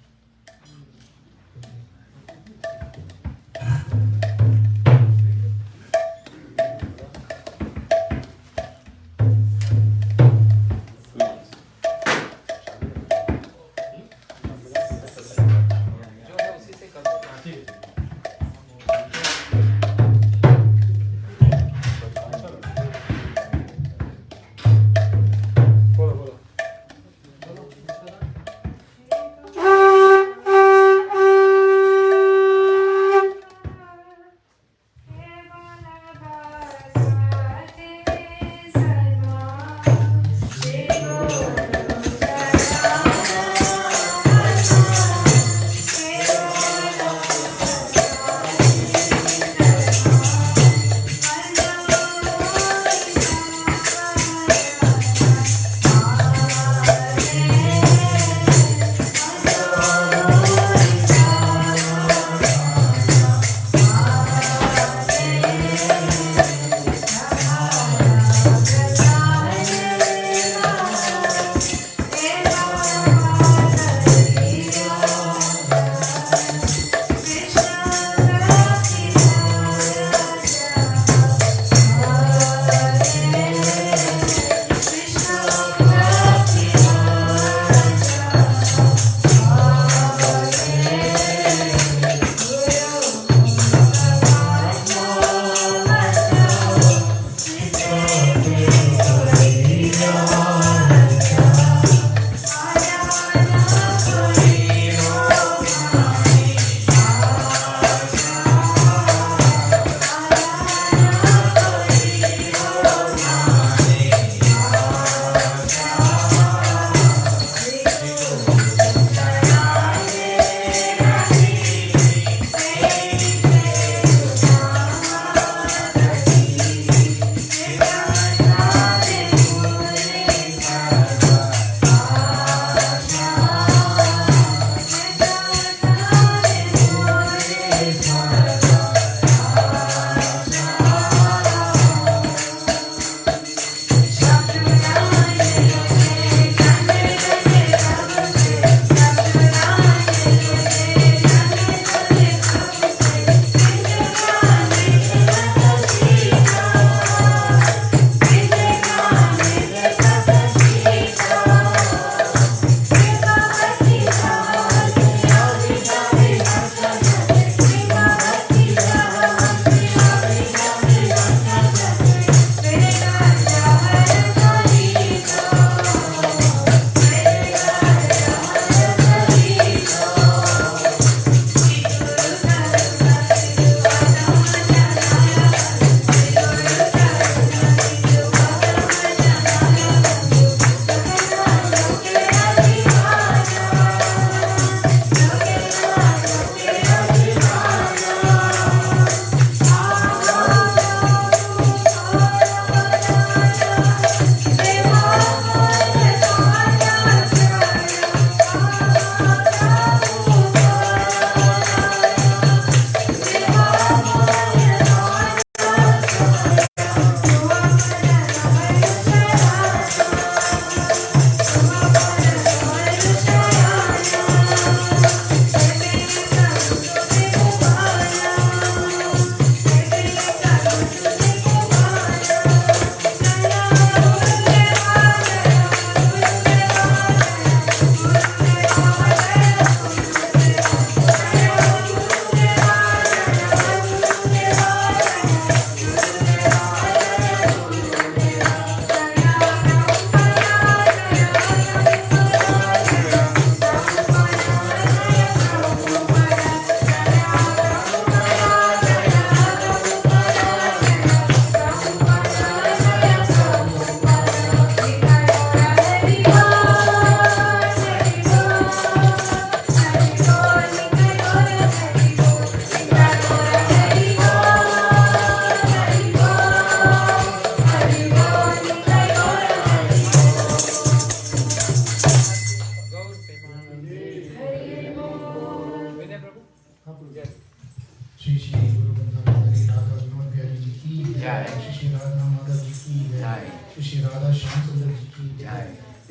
जय, श्री राधा माधव जी की जय, श्री राधा श्याम सुंदर जी की जय,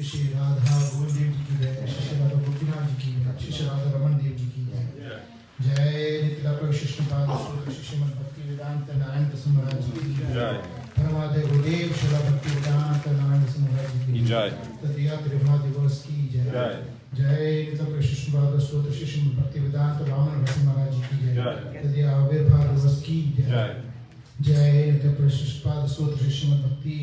श्री राधा गोविंद जी की जय, श्री राधा गोपीनाथ जी की जय, श्री राधा रमन देव जी की जय। जय नित्या प्रभु कृष्णपाद श्रीमद भक्ति वेदांत नारायण कृष्ण महाराज जी की जय। परमादेव गुरुदेव श्रीला भक्ति वेदांत नारायण कृष्ण महाराज जी की जय। तदिया त्रिभुवन दिवस की जय। जय नित्या प्रभु कृष्णपाद श्रीमद भक्ति वेदांत वामन कृष्ण महाराज जी की जय। तदिया आविर्भाव दिवस की जय। जय नित्य प्रभु कृष्णपाद श्रीमद भक्ति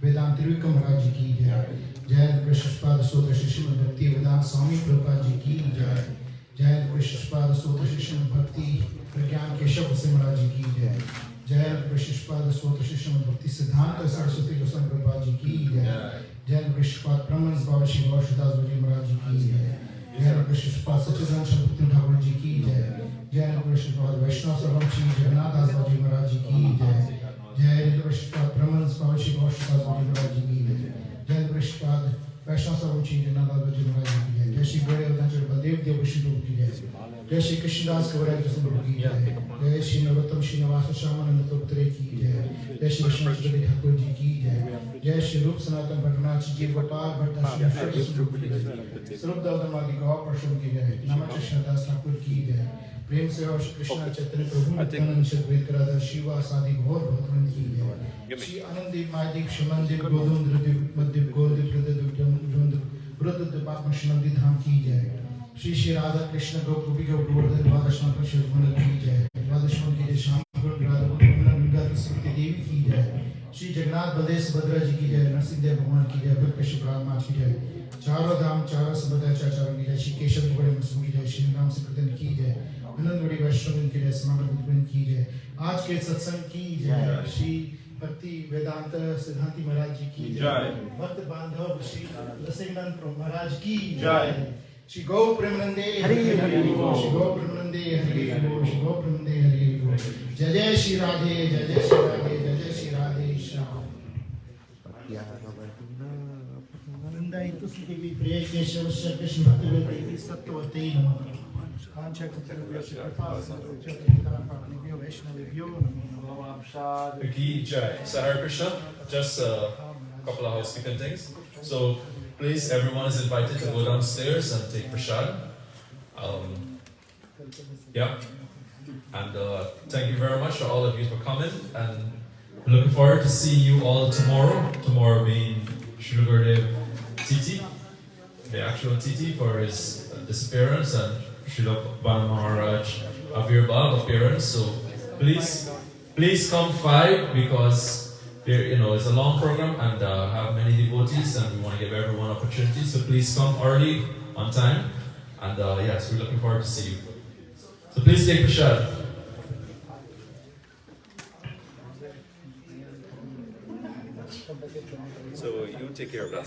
वेदांत त्रिविक्रम महाराज जी की जय। जय कृष्णपाद श्रीमद भक्ति वेदांत स्वामी प्रभुपाद जी की जय। जय कृष्णपाद श्रीमद भक्ति प्रज्ञान केशव महाराज जी की जय। जय कृष्णपाद श्रीमद भक्ति सिद्धांत सरस्वती गोस्वामी प्रभुपाद जी की जय। जय कृष्णपाद ब्रह्मन बाबा श्री गौरदास जी महाराज जी की जय। जय कृष्णपाद सच्चिदानंद शंकर ठाकुर जी की जय। जय कृष्णपाद वैष्णव सर्वम श्री जगन्नाथ दास जी महाराज जी की जय। जय कृष्णपाद ब्रह्मन बाबा श्री गौरदास जी महाराज जी की जय। जय कृष्णपाद वैष्णव सर्वम श्री जगन्नाथ दास जी महाराज जी की जय। जय श्री गौरव बलदेव देव विष्णु प्रभु की जय। जय श्री कृष्णदास कवराज कृष्ण प्रभु की जय। जय श्री नरोत्तम श्रीनिवास श्यामानंद तोत्रे की जय। जय श्री विष्णु ठाकुर जी की जय। जय श्री रूप सनातन भटनाथ जी गोपाल भट्ट स्वरूप दामादि गौ परशुम की जय। नमः कृष्णदास ठाकुर की जय। प्रेम से और कृष्ण चैतन्य प्रभु नित्यानंद शद्वैत कराधा शिवा सादि घोर भगवान की जय। श्री आनंदीप मायदीप शमनदीप गोविंद्रदीप मध्यदीप गोदीप हृदयदीप रुद्रदीप आत्मशनंदी धाम की जय। श्री श्री राधा कृष्ण गोपी गोवर्धन द्वादश मंगल की जय। द्वादश मंगल की जय। श्याम राधा गंगा सरस्वती देवी की जय। श्री जगन्नाथ बलदेव सुभद्रा जी की जय। नरसिंह देव भगवान की जय। कृष्ण ब्रह्मा की जय। चारों धाम चारों संप्रदाय चारों की जय। श्री केशव बड़े मुस्लिम की जय। श्री राम संकीर्तन की जय। आनंद बड़ी वैष्णव की जय। समागम की जय। आज के सत्संग की जय। श्री भक्ति वेदांत सिद्धांति महाराज जी की जय। भक्त बांधव श्री लसिंगनंद महाराज की जय। श्री गौ प्रेमानंदे हरि हरि बोल। श्री गौ प्रेमानंदे हरि हरि बोल। श्री गौ प्रेमानंदे हरि हरि बोल। जय जय श्री राधे जय जय श्री राधे जय जय श्री राधे श्याम। वृंदाई तुलसी देवी प्रिय केशव कृष्ण भक्ति देवी सत्यवती नमः। कांचा कपिल कृपा संतोषियो वैष्णवेभ्यो नमः। Ki Jai. So Hare Krishna, just a couple of housekeeping things. So please, everyone is invited to go downstairs and take prasad. Yeah. And thank you very much to all of you for coming. And looking forward to seeing you all tomorrow. Tomorrow being Srila Gurudeva Tithi, the actual Tithi for his disappearance, and Srila Maharaja Avirbhava appearance. So please come 5 because there, it's a long program and have many devotees, and we want to give everyone opportunity. So please come early, on time, and yes, we're looking forward to see you. So please take prasad. So you take care of that.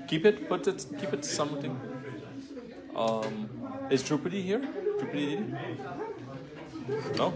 Keep it something. Is Drupadi here? Drupadi Didi? No?